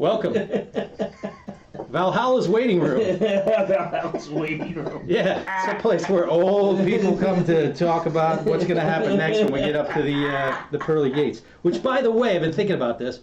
Welcome. Valhalla's waiting room. Valhalla's waiting room. Yeah, it's a place where old people come to talk about what's going to happen next when we get up to the pearly gates. Which, by the way, I've been thinking about this.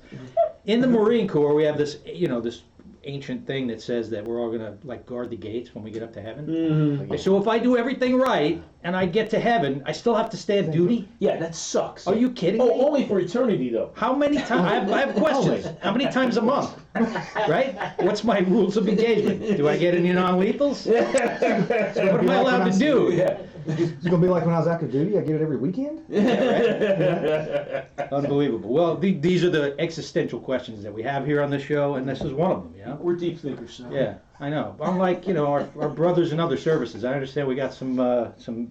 In the Marine Corps, we have this, this ancient thing that says that we're all going to like guard the gates when we get up to heaven. Mm-hmm. So if I do everything right and I get to heaven, I still have to stay on duty? Yeah, that sucks. Are you kidding me? Oh, only for eternity, though. How many times? I have questions. How many times a month? Right? What's my rules of engagement? Do I get any non-lethals? So what am I allowed to do? Yeah. It's gonna be like when I was active duty. I get it every weekend. Yeah, right? Unbelievable. Well, these are the existential questions that we have here on the show, and this is one of them. Yeah. We're deep thinkers, so. Yeah, I know. Unlike our brothers in other services, I understand we got some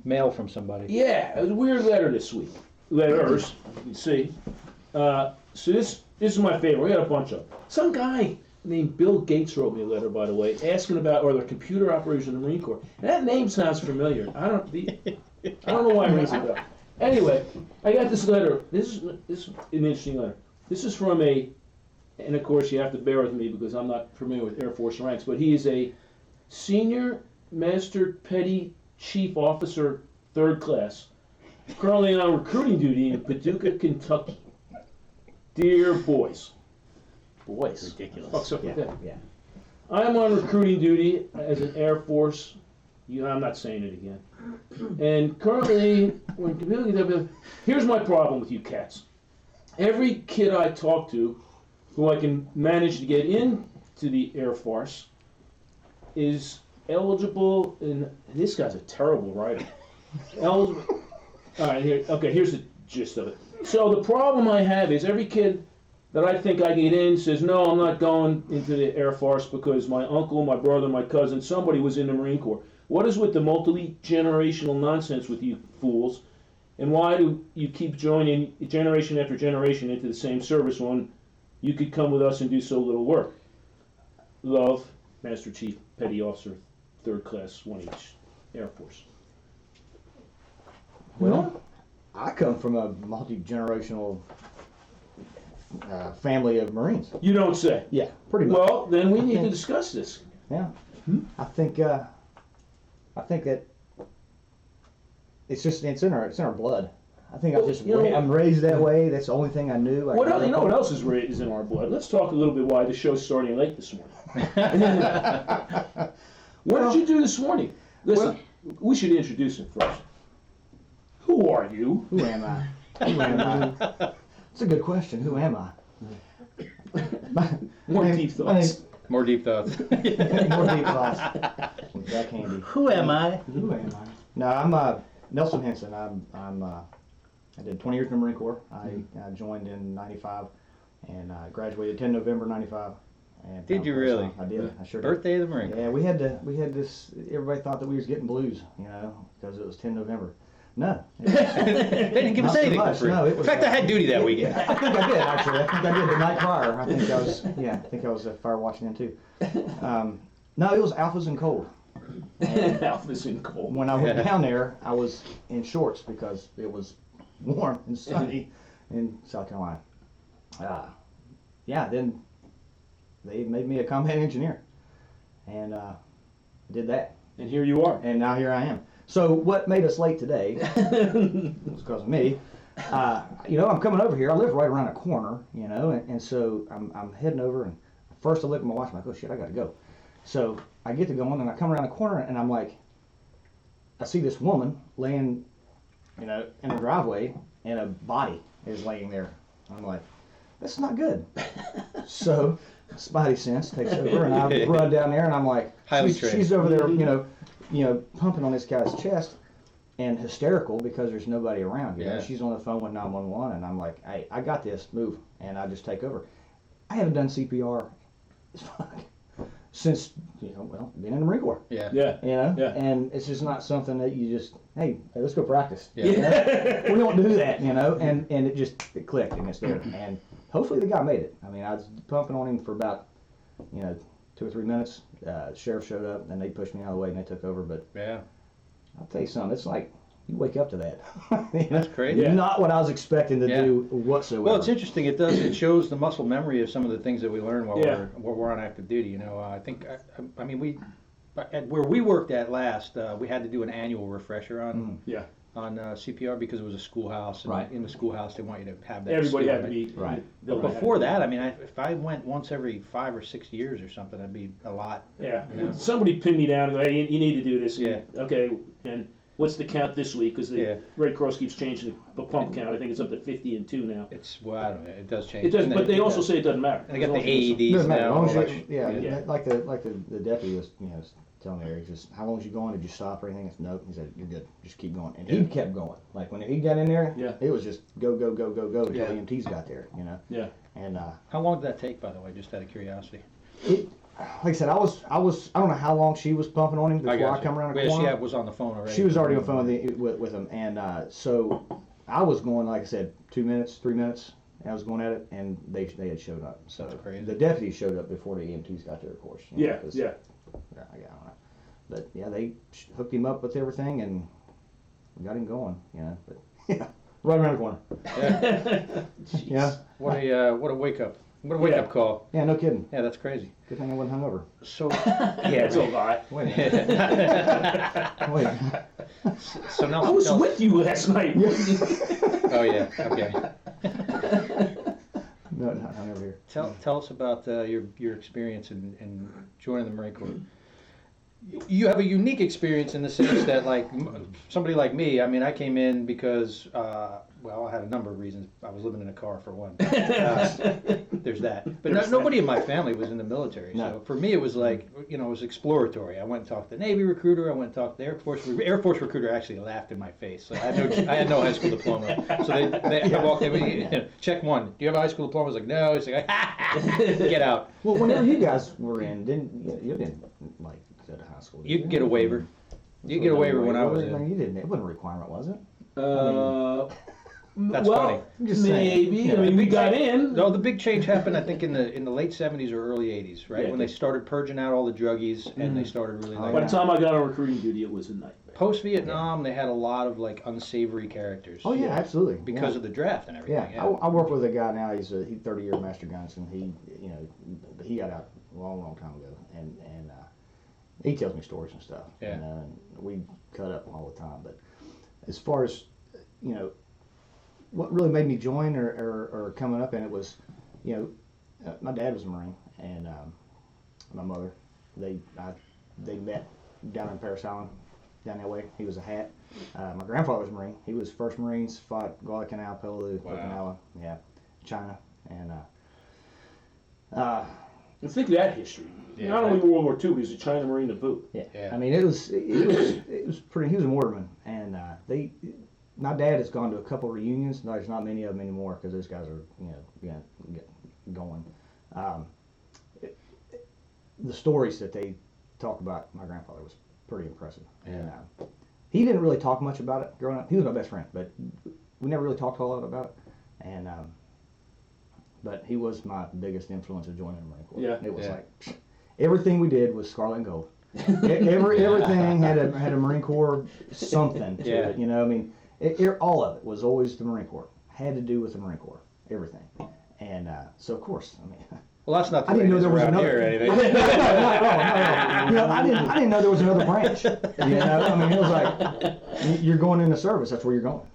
mail from somebody. Yeah, it was a weird letter this week. Letters, you see. So this is my favorite. We got a bunch of them. Some guy named Bill Gates wrote me a letter, by the way, asking about the computer operators in the Marine Corps. And that name sounds familiar. I don't know why it rings a bell. Anyway, I got this letter. This is an interesting letter. This is from and of course you have to bear with me because I'm not familiar with Air Force ranks, but he is a senior master petty chief officer, 3rd class, currently on recruiting duty in Paducah, Kentucky. Dear boys. Boys. Ridiculous. What's up with that? Yeah. I'm on recruiting duty as an Air Force. I'm not saying it again. And currently, here's my problem with you cats. Every kid I talk to, who I can manage to get into the Air Force, is eligible. And this guy's a terrible writer. Eligible. All right. Here's the gist of it. So the problem I have is every kid that I think I get in says, no, I'm not going into the Air Force because my uncle, my brother, my cousin, somebody was in the Marine Corps. What is with the multi-generational nonsense with you fools? And why do you keep joining generation after generation into the same service when you could come with us and do so little work? Love, Master Chief, Petty Officer, 3rd Class, 1H, Air Force. Well, I come from a multi-generational family of Marines. You don't say. Yeah, pretty much. Well, then we need to discuss this. Yeah. I think that it's in our blood. I think Well, I'm raised that way. That's the only thing I knew. What else is in our blood? Let's talk a little bit why the show's starting late this morning. What did you do this morning? Listen, we should introduce him first. Who are you? Who am I? Who am I? It's a good question. Who am I? More deep thoughts. More deep thoughts. More deep thoughts. Jack Handy. Who am I? Who am I? No, I'm Nelson Hensen. I did 20 years in the Marine Corps. I joined in '95 and graduated 10 November '95. And Did you really? I did. I sure did. Birthday of the Marine Corps. Yeah, we had this. Everybody thought that we was getting blues, because it was 10 November. No. They didn't give us Not so anything for much. free. No, it In was, fact, I had duty that weekend. I think I did actually. I think I did the night prior. I think I was fire watching then too. No, it was Alphas and cold. Alphas in cold. When I went down there, I was in shorts because it was warm and sunny in South Carolina. Then they made me a combat engineer, and did that. And here you are. And now here I am. So what made us late today was because of me. I'm coming over here. I live right around a corner, and so I'm heading over, and first I look at my watch, I'm like, oh shit, I gotta go. So I get to going, and I come around the corner, and I'm like, I see this woman laying, in the driveway, and a body is laying there. I'm like, that's not good. So Spidey sense takes over, and I run down there, and I'm like, she's over there, pumping on this guy's chest, and hysterical because there's nobody around. She's on the phone with 911, and I'm like, hey, I got this, move, and I just take over. I haven't done CPR since being in the Marine Corps. Yeah. And it's just not something that you just, hey, let's go practice. Yeah. We don't do that, and it clicked, and it's there, and hopefully the guy made it. I mean, I was pumping on him for about 2 or 3 minutes. The sheriff showed up, and they pushed me out of the way, and they took over. But yeah, I'll tell you something. It's like you wake up to that. You know? That's crazy. Yeah. Not what I was expecting to Yeah. do whatsoever. Well, it's interesting. It shows the muscle memory of some of the things that we learn while Yeah. we're on active duty. You know, I think I mean where we worked at last, we had to do an annual refresher on Yeah. CPR because it was a schoolhouse. And Right. in the schoolhouse, they want you to have that. Everybody skill, had to right? be Right. they'll But have before to be. that, I mean, if I went once every 5 or 6 years or something, that'd be a lot. Yeah. Yeah. Somebody pinned me down and go, hey, you need to do this. Yeah. Okay. And what's the count this week? Because the Yeah. Red Cross keeps changing the pump count. I think it's up to 50 and 2 now. Well, I don't know. It does change. It does, And but they also say it doesn't matter. and they got the As long as you do AEDs Doesn't matter, now. as long as all you- that sh- yeah, Yeah. like the deputy was, was telling me there, he just, how long was you going? Did you stop or anything? I said, nope. He said, you're good. Just keep going. And he kept going. Like when he got in there, Yeah. it was just go, go, go, go, go until Yeah. EMTs got there, Yeah. And How long did that take, by the way, just out of curiosity? it, like I said, I don't know how long she was pumping on him before I, got come you. around the Well, corner. she was on the phone already. She was already on the phone with him, and so I was going, like I said, 2 minutes, 3 minutes. I was going at it, and they had showed up. So That's crazy. the deputies showed up before the EMTs got there, of course. Yeah. 'Cause- Yeah. I don't know. But yeah, they hooked him up with everything and got him going. But yeah, right around the corner. Yeah, What a wake up. What a wake up call. yeah, no kidding. Yeah, that's crazy. Good thing I wasn't hungover. So That's a lie. Wait a minute. Wait. so now I was with you last night. Oh yeah. Okay. No, not hungover here. Tell us about your experience in joining the Marine Corps. You have a unique experience in the sense that, like somebody like me, I mean, I came in because, well, I had a number of reasons. I was living in a car for one. There's that. But nobody in my family was in the military. No. So for me, it was like, it was exploratory. I went and talked to the Navy recruiter. I went and talked to the Air Force recruiter actually laughed in my face. So I had no high school diploma. So I walked in, check one. Do you have a high school diploma? I was like, no. He's like, get out. Well, whenever you guys were in, you didn't like go to high school. did You could get a waiver. You could get a waiver when I was in. You didn't. It wasn't a requirement, was it? That's well, funny. I'm just saying. maybe. Yeah, I mean, we big got change- in. No, the big change happened, I think, in the late '70s or early '80s, right? Yeah, When they started purging out all the druggies, and they started really Oh, like By the time I got on recruiting duty, it was a nightmare. post Vietnam. They had a lot of like unsavory characters. Oh yeah, absolutely. because of the draft and everything. Yeah, I work with a guy now. He's 30-year master gunsmith. He got out a long time ago, and he tells me stories and stuff. Yeah. And we cut up all the time. But as far as what really made me join or coming up in it was, my dad was a Marine, and my mother, they met down in Paris Island, down that way. He was a hat. My grandfather was a Marine. He was first Marines, fought Guadalcanal, Peleliu, Okinawa, China, and And think of that history. Yeah, Not only World War II, he was a China Marine to boot. Yeah. I mean, it was pretty. He was a mortarman, and my dad has gone to a couple reunions. No, there's not many of them anymore because those guys are going. The stories that they talk about my grandfather was pretty impressive. And he didn't really talk much about it growing up. He was my best friend, but we never really talked a lot about it. And but he was my biggest influence of joining the Marine Corps. Yeah. It was Yeah. like everything we did was scarlet and gold. Everything had a Marine Corps something to Yeah. it. I mean, all of it was always the Marine Corps. Had to do with the Marine Corps. Everything. And so of course, I mean. Well, that's not the I didn't know there was around another. here or anything. No. I didn't know there was another branch. I mean, it was like you're going into service. That's where you're going.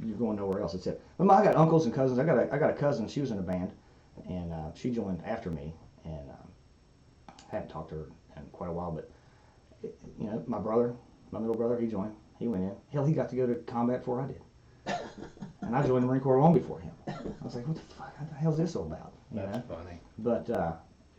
You're going nowhere else. That's it. But I got uncles and cousins. I got a cousin. She was in a band, and she joined after me. And haven't talked to her in quite a while. But my brother, my middle brother, he joined. He went in. Hell, he got to go to combat before I did. And I joined the Marine Corps long before him. I was like, what the fuck? What the hell's this all about? That's funny. But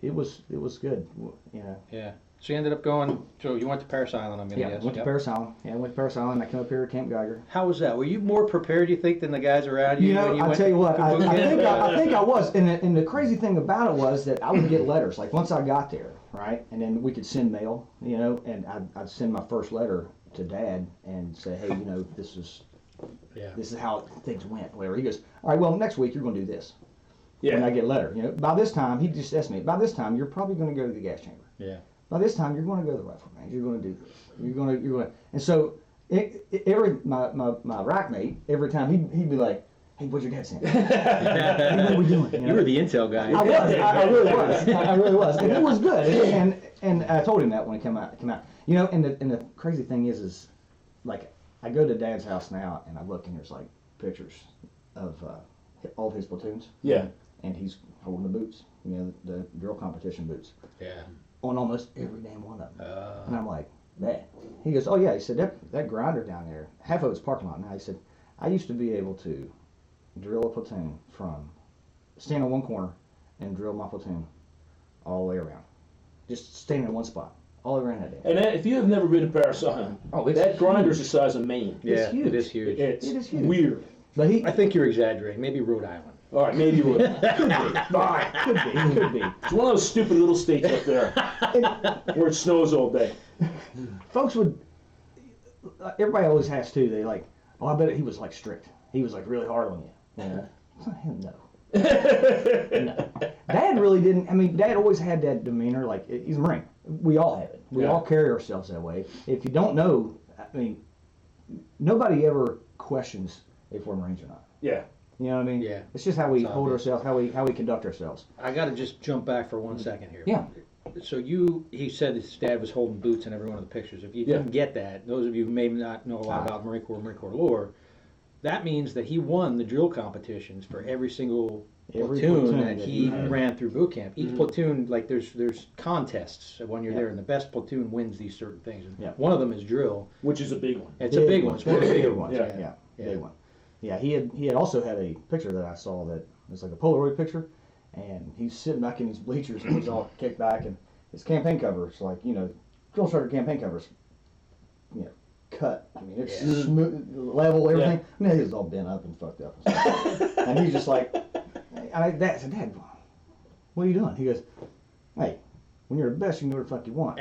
it was good, Yeah. So you ended up going. So you went to Paris Island. I'm gonna guess. went to Yep. Paris Island. Yeah, I went to Paris Island. I came up here at Camp Geiger. How was that? Were you more prepared, you think, than the guys around you? when you I went tell you what, to I boot camp? think I was. And the crazy thing about it was that I would get letters. Like once I got there, right, and then we could send mail, and I'd send my first letter to Dad and say, hey, this is how things went. Whatever. He goes, all right, well, next week you're going to do this. Yeah. When I get a letter, by this time, he just asked me, by this time, you're probably going to go to the gas chamber. Yeah. By this time, you're going to go to the rifle range. You're going to do this. You're going to, and so My rack mate, every time he'd be like, "Hey, what's your dad saying? Hey, what are we doing?" You were the intel guy. I really was. I really was. And it was good. And I told him that when he came out. You know, and the crazy thing is like I go to Dad's house now and I look and there's like pictures of all of his platoons. Yeah. And he's holding the boots. You know, the drill competition boots. Yeah. On almost every damn one of them. And I'm like, Dad. He goes, "Oh yeah." He said, that grinder down there, half of it's parking lot now. He said, "I used to be able to drill a platoon from stand on one corner and drill my platoon all the way around. Just standing in one spot, all the way around that day." And if you have never been to Paris Island, that grinder's the size of Maine. Yeah, It's huge. it is huge. It's It is huge. weird. But he I think you're exaggerating. Maybe Rhode Island. All right, maybe you would. could be. It's one of those stupid little states up there where it snows all day. Folks would. Everybody always has too. They like, "Oh, I bet he was like strict. He was like really hard on you." You know? No. No. Dad really didn't. I mean, Dad always had that demeanor. Like he's a Marine. We all have it. We all carry ourselves that way. If you don't know, I mean, nobody ever questions if we're Marines or not. Yeah. You know what I mean? Yeah. It's just how we It's hold obvious. ourselves, how we conduct ourselves. I got to just jump back for 1 second here. Yeah. So he said his dad was holding boots in every one of the pictures. If you didn't get that, those of you who may not know a lot about Marine Corps lore, that means that he won the drill competitions for every single platoon that he ran through boot camp. Each platoon, like there's contests when you're there, and the best platoon wins these certain things. And one of them is drill. Which is a big one. It's a big one. It's one of the bigger ones. ones. Yeah, big one. Yeah, he had also had a picture that I saw that was like a Polaroid picture, and he's sitting back in his bleachers and he's all kicked back, and his campaign cover is like, you know, drill instructor campaign covers, you know, cut. I mean, it's smooth, level, everything. I mean, he's all bent up and fucked up. And, stuff. And he's just like, I said, "Dad, what are you doing?" He goes, "Hey, when you're the best, you can do what the fuck you want."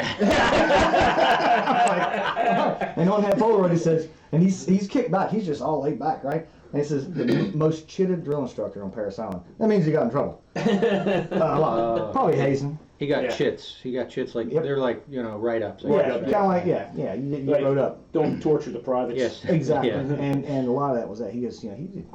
And on that Polaroid it says, and he's kicked back, he's just all laid back, right? And it says, "The most chitted drill instructor on Paris Island." That means he got in trouble. A lot. Probably hazing. He got chits. He got chits like they're like, you know, write-ups. Kind of like, you Like, wrote up. Don't torture the privates. Yes. Exactly. Yeah. And a lot of that was that. He just, you know, he did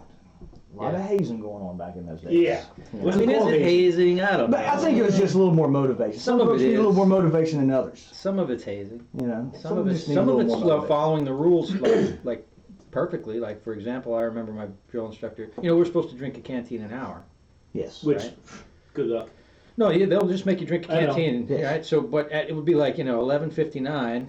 a lot of hazing going on back in those days. Yeah. You know? I mean, is it hazing? I don't know. But I think it was just a little more motivation. Some of folks it need a little is. more motivation than others. Some of it's hazing. You know, Some of it's just need a little more motivation. following the rules like perfectly. Like, for example, I remember my drill instructor. You know, we're supposed to drink a canteen an hour. Yes. Which, Right. good luck. No, they'll just make you drink a I know. canteen, Yes. right? So, but it would be like, you know, 11:59.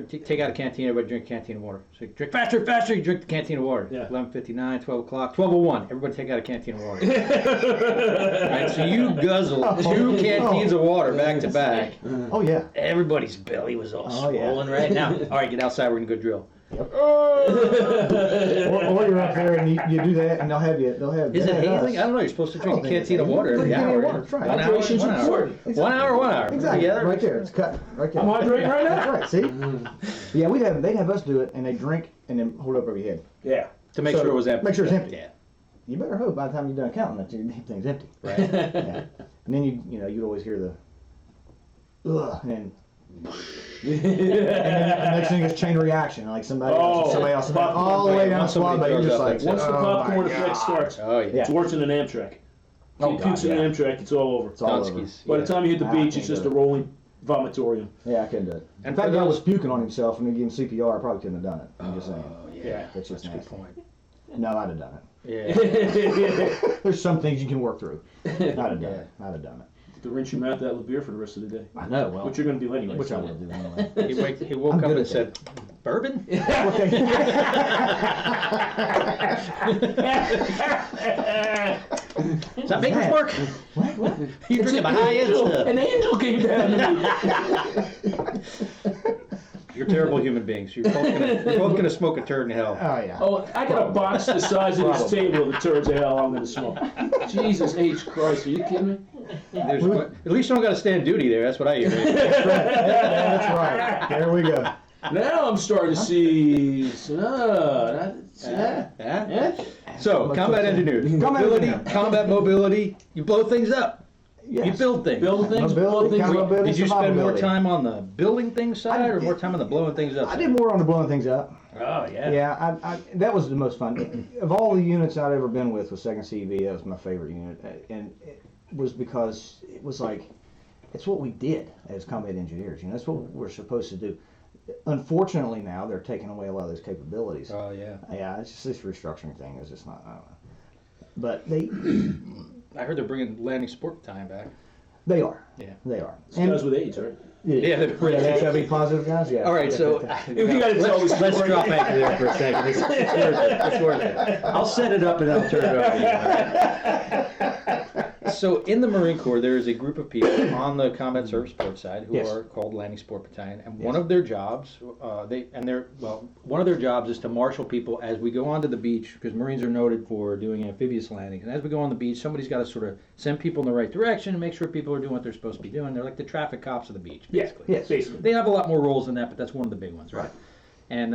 Take out a canteen, everybody drink a canteen of water. So you drink faster, you drink the canteen of water. Yeah. 11:59, 12 o'clock, 12:01. Everybody take out a canteen of water. Right? So you guzzle 2 canteens of water back to back. Oh yeah. Everybody's belly was all Oh, yeah. swollen right now. All right, get outside. We're gonna go drill. Or you're up there and you do that, and they'll have. Is it hazing? I don't know. You're supposed to drink a don't think it's canteen of hazing. water every Drink a hour. canteen of water, that's right. 1 hour, Hydration's 1 hour. important. 1 hour, 1 hour. Exactly. Together. Right there. It's cut. Right there. I'm hydrating right now. That's right. See? Yeah, they'd have us do it, and they drink and then hold it up over your head. Yeah. To make So, sure it was empty. make sure it's empty. Yeah. You better hope by the time you're done counting that your thing's empty. Right. Yeah. And then you'd always hear the ugh, and then the next thing is chain reaction, like somebody else all the way down the Once somebody squad, but you're throws just up, like, that's it. Once the oh popcorn my effect God. starts, Oh, yeah. it's worse than an Amtrak. Oh, If you puke in God, an yeah. Amtrak, it's all over. It's all over. Dunskies. By the time you hit the I beach, can't it's just do a it. rolling vomitorium. Yeah, I couldn't do it. And In fact, for I was those- puking on himself and they gave him CPR. I probably couldn't have done it. I'm just saying. Oh, Yeah. That's just That's a good nasty. point. No, I'd have done it. Yeah. There's some things you can work through. I'd have done it. I'd have done it. To rinse your mouth out with beer for the rest of the day. I know. Well, Which you're going to do anyway. which I so. will do anyway. He woke I'm up good and at said, "Bourbon." Does that make us work? What? You drinking the high end stuff. An angel came down to me. You're terrible human beings. You're both gonna smoke a turd in hell. Oh yeah. Oh, I got a box the size of this Probably. table of the turds of hell I'm going to smoke. Jesus H. Christ, are you kidding me? At least you don't got to stand duty there. That's what I hear. That's right. There we go. Now I'm starting to see. So, combat engineers, Combat mobility, engineer. combat mobility. You blow things up. Yes. You build things. Build things, Mobility, blow things. combat mobility, Did you spend more survivability. time on the building things side or more time on the blowing things up? I side? did more on the blowing things up. Oh, yeah. Yeah, that was the most fun. Of all the units I'd ever been with 2nd CV, that was my favorite unit. And it was because it was like, it's what we did as combat engineers. You know, that's what we're supposed to do. Unfortunately now, they're taking away a lot of those capabilities. Oh, yeah. Yeah, it's just this restructuring thing is just not, I don't know. But they I heard they're bringing landing sport time back. they are. Yeah. They are. It's guys with AIDS, right? Yeah, they're pretty HIV positive guys, yeah. All right, so If you gotta tell the let's story. drop back to there for a second. It's worth it. It's worth it. I'll set it up and I'll turn it over to you. So in the Marine Corps, there is a group of people on the combat service support side who Yes. are called landing support battalion, and Yes. one of their jobs, one of their jobs is to marshal people as we go onto the beach, because Marines are noted for doing amphibious landings. And as we go on the beach, somebody's got to sort of send people in the right direction and make sure people are doing what they're supposed to be doing. They're like the traffic cops of the beach, basically. Yes. Basically. They have a lot more roles than that, but that's one of the big ones, right? And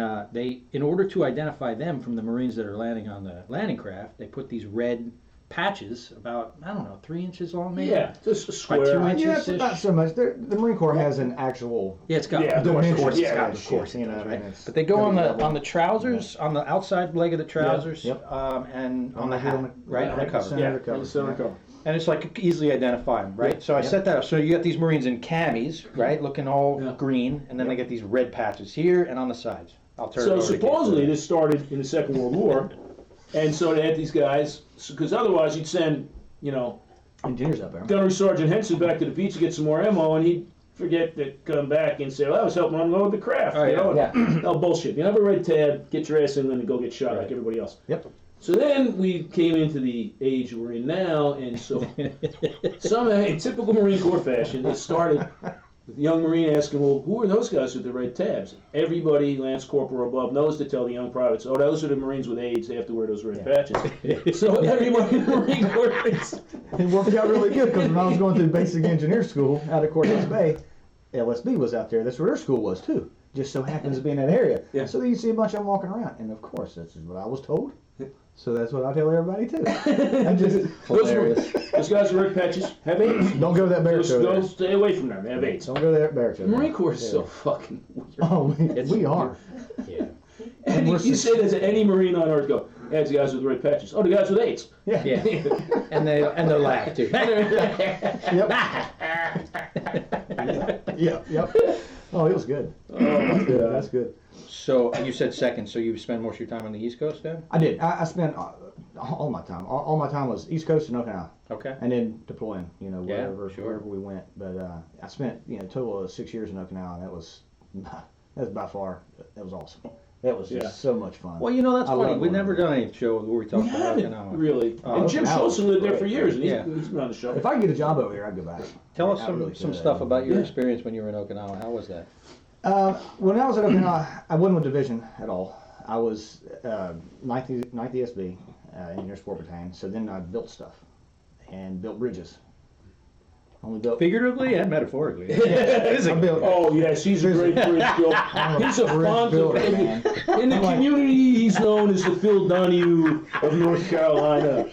in order to identify them from the Marines that are landing on the landing craft, they put these red patches about, I don't know, 3 inches long, maybe? Yeah, just a By 2 square. inches. Yeah, it's not so much. The Marine Corps has an actual Yeah, it's got, Yeah, of course, dimensions. yeah, of course, you know, right? I mean, it's But they go on gonna be the level. trousers, on the outside leg of the trousers, Yep. and on the Right hat, on the- right on the right cover. center. Yeah, of the cover. on the center of the cover. And it's like easily identifiable, right? So I Yep. set that up. So you got these Marines in camis, right, looking all Yeah. green, and then they get these red patches here and on the sides. I'll turn it So over to Keith. supposedly this started in the Second World War, and so they had these guys, because otherwise you'd send, Engineers up there. Gunnery Sergeant Henson back to the beach to get some more ammo, and he'd forget to come back and say, well, I was helping unload the craft. Oh, yeah. No, bullshit. You have a red tab, get your ass in and go get shot like everybody else. Yep. So then we came into the age we're in now, and so somehow, in typical Marine Corps fashion, it started with the young Marine asking, well, who are those guys with the red tabs? Everybody, Lance Corporal above, knows to tell the young privates, oh, those are the Marines with AIDS, they have to wear those red patches. So everybody in the Marine Corps thinks, It worked out really good because when I was going through basic engineer school out of Cortez Bay, LSB was out there. That's where their school was too. Just so happens to be in that area. Yeah. So you see a bunch of them walking around, and of course that's what I was told. So that's what I tell everybody too. I just hilarious. those guys with red patches have AIDS. Don't go to that barracks over Go there. stay away from them, they have AIDS. Don't go to that barracks over The there. Marine Corps is so Yeah. fucking weird. Oh, we are. Yeah. And we're you say that to any Marine on Earth, go, yeah, it's the guys with red patches. Oh, the guys with AIDS. Yeah. Yeah. And they laugh too. Yep. Yep. Oh, it was good. That's good. That's good. So you said second, so you spend most of your time on the East Coast then? I did. I spent all my time. All my time was East Coast and Okinawa. Okay. And then deploying, Yeah, wherever we went. But I spent, a total of 6 years in Okinawa, and that was by far, that was awesome. That was just so much fun. Well, that's I funny. love We've going never there. done any show where we talk We about haven't Okinawa. really. And Jim Okinawa Schultz lived there was for great. years, and Yeah. he's been on the show. If I can get a job over here, I'd go back. Tell us I some really could. stuff about your Yeah. experience when you were in Okinawa. How was that? When I was at Okinawa, I wasn't with division at all. I was 9th ESB, Engineer Sport Battalion. So then I built stuff and built bridges. Only built. Figuratively and metaphorically. I built. Oh, yes, he's a great bridge builder. He's a bridge font builder, of, man. in the community, he's known as the Phil Donahue of North Carolina.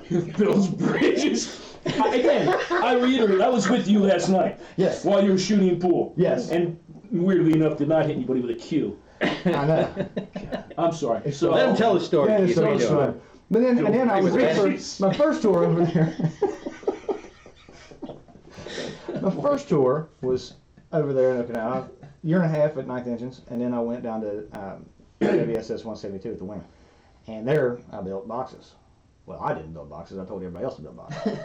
He builds bridges. I reiterate, I was with you last night. Yes. While you were shooting pool. Yes. And weirdly enough, did not hit anybody with a Q. I know. I'm sorry. So Let him tell the story. Yeah, Keith. it's so What are much you doing? fun. But then I was my first tour over there. My first tour was over there in Okinawa, year and a half at 9th Engines, and then I went down to WSS 172 at the wing. And there I built boxes. Well, I didn't build boxes. I told everybody else to build boxes.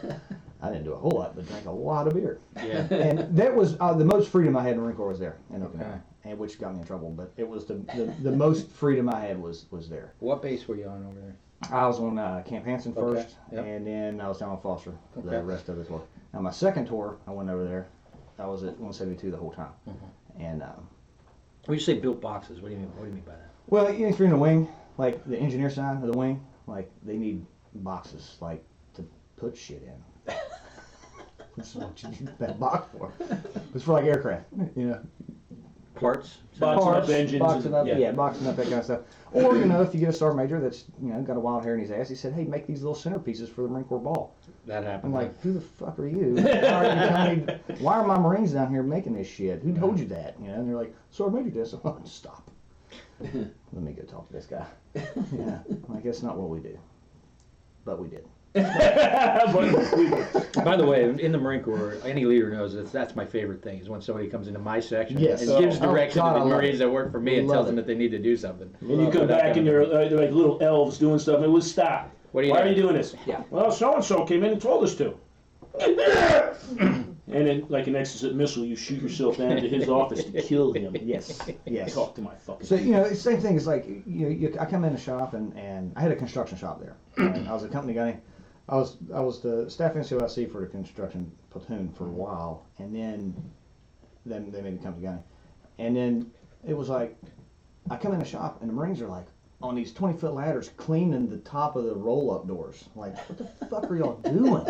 I didn't do a whole lot, but drank a lot of beer. Yeah. And that was the most freedom I had in the Marine Corps was there in Okinawa, Okay. and which got me in trouble. But it was the most freedom I had was there. What base were you on over there? I was on Camp Henson Okay, first, yep. and then I was down on Foster Okay. the rest of the tour. Now my second tour, I went over there. I was at 172 the whole time. And When you say built boxes, what do you mean? What do you mean by that? well, if you're in the wing, like the engineer side of the wing, like they need boxes, like to put shit in. That's what you need that box for. It's for like aircraft, Parts? Boxing up engines boxing and- up, yeah. boxing up that kind of stuff. Or if you get a sergeant major that's got a wild hair in his ass, he said, "Hey, make these little centerpieces for the Marine Corps ball." That I'm happened. like, "Who the fuck are you? Why are you telling me? Why are my Marines down here making this shit? Who told you that?" And they're like, "Sergeant Major did." So stop. let me go talk to this guy. Yeah, I guess not what we do, but we did. By the way, in the Marine Corps, any leader knows that's my favorite thing is when somebody comes into my section Yes. and gives direction God, to I the love Marines it. that work for me and Love tells them it. that they need to do something. And you come back and they're like little elves doing stuff, and it was stop. What are you Why doing? are you doing this? Yeah. Well, so-and-so came in and told us to. And then, like an exocet missile, you shoot yourself down to his office to kill him. Yes, yes. Talk to my fucking. So, it's the same thing. It's like, I come in the shop and I had a construction shop there. And I was a company guy. I was the staff NCOIC for the construction platoon for a while. And then they made me company guy. And then it was like, I come in the shop and the Marines are like on these 20-foot ladders cleaning the top of the roll-up doors. Like, what the fuck are y'all doing?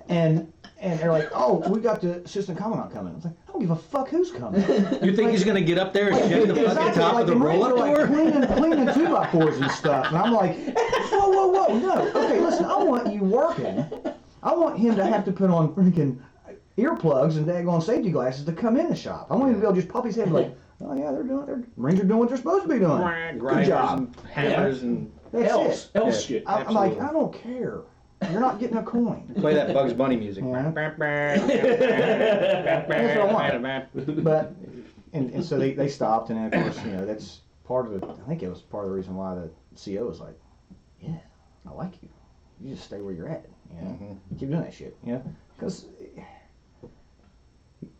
And they're like, oh, we got the assistant commandant coming. I was like, I don't give a fuck who's coming. You think he's gonna get up there and check the fucking top like of the Marines roll-up are door? like cleaning 2x4s and stuff. And I'm like, whoa, no. Okay, listen, I want you working. I want him to have to put on freaking earplugs and daggone safety glasses to come in the shop. I want him to be able to just pop his head and be like, oh yeah, Marines are doing what they're supposed to be doing. Good Grinders job. and hammers and That's Else it. Yeah. shit. I'm like, Absolutely. I don't care. You're not getting a coin. play that Bugs Bunny music. Yeah. That's what I want. But and so they stopped, and then of course that's part of the. I think it was part of the reason why the CO was like, yeah, I like you. You just stay where you're at. Keep doing that shit. Because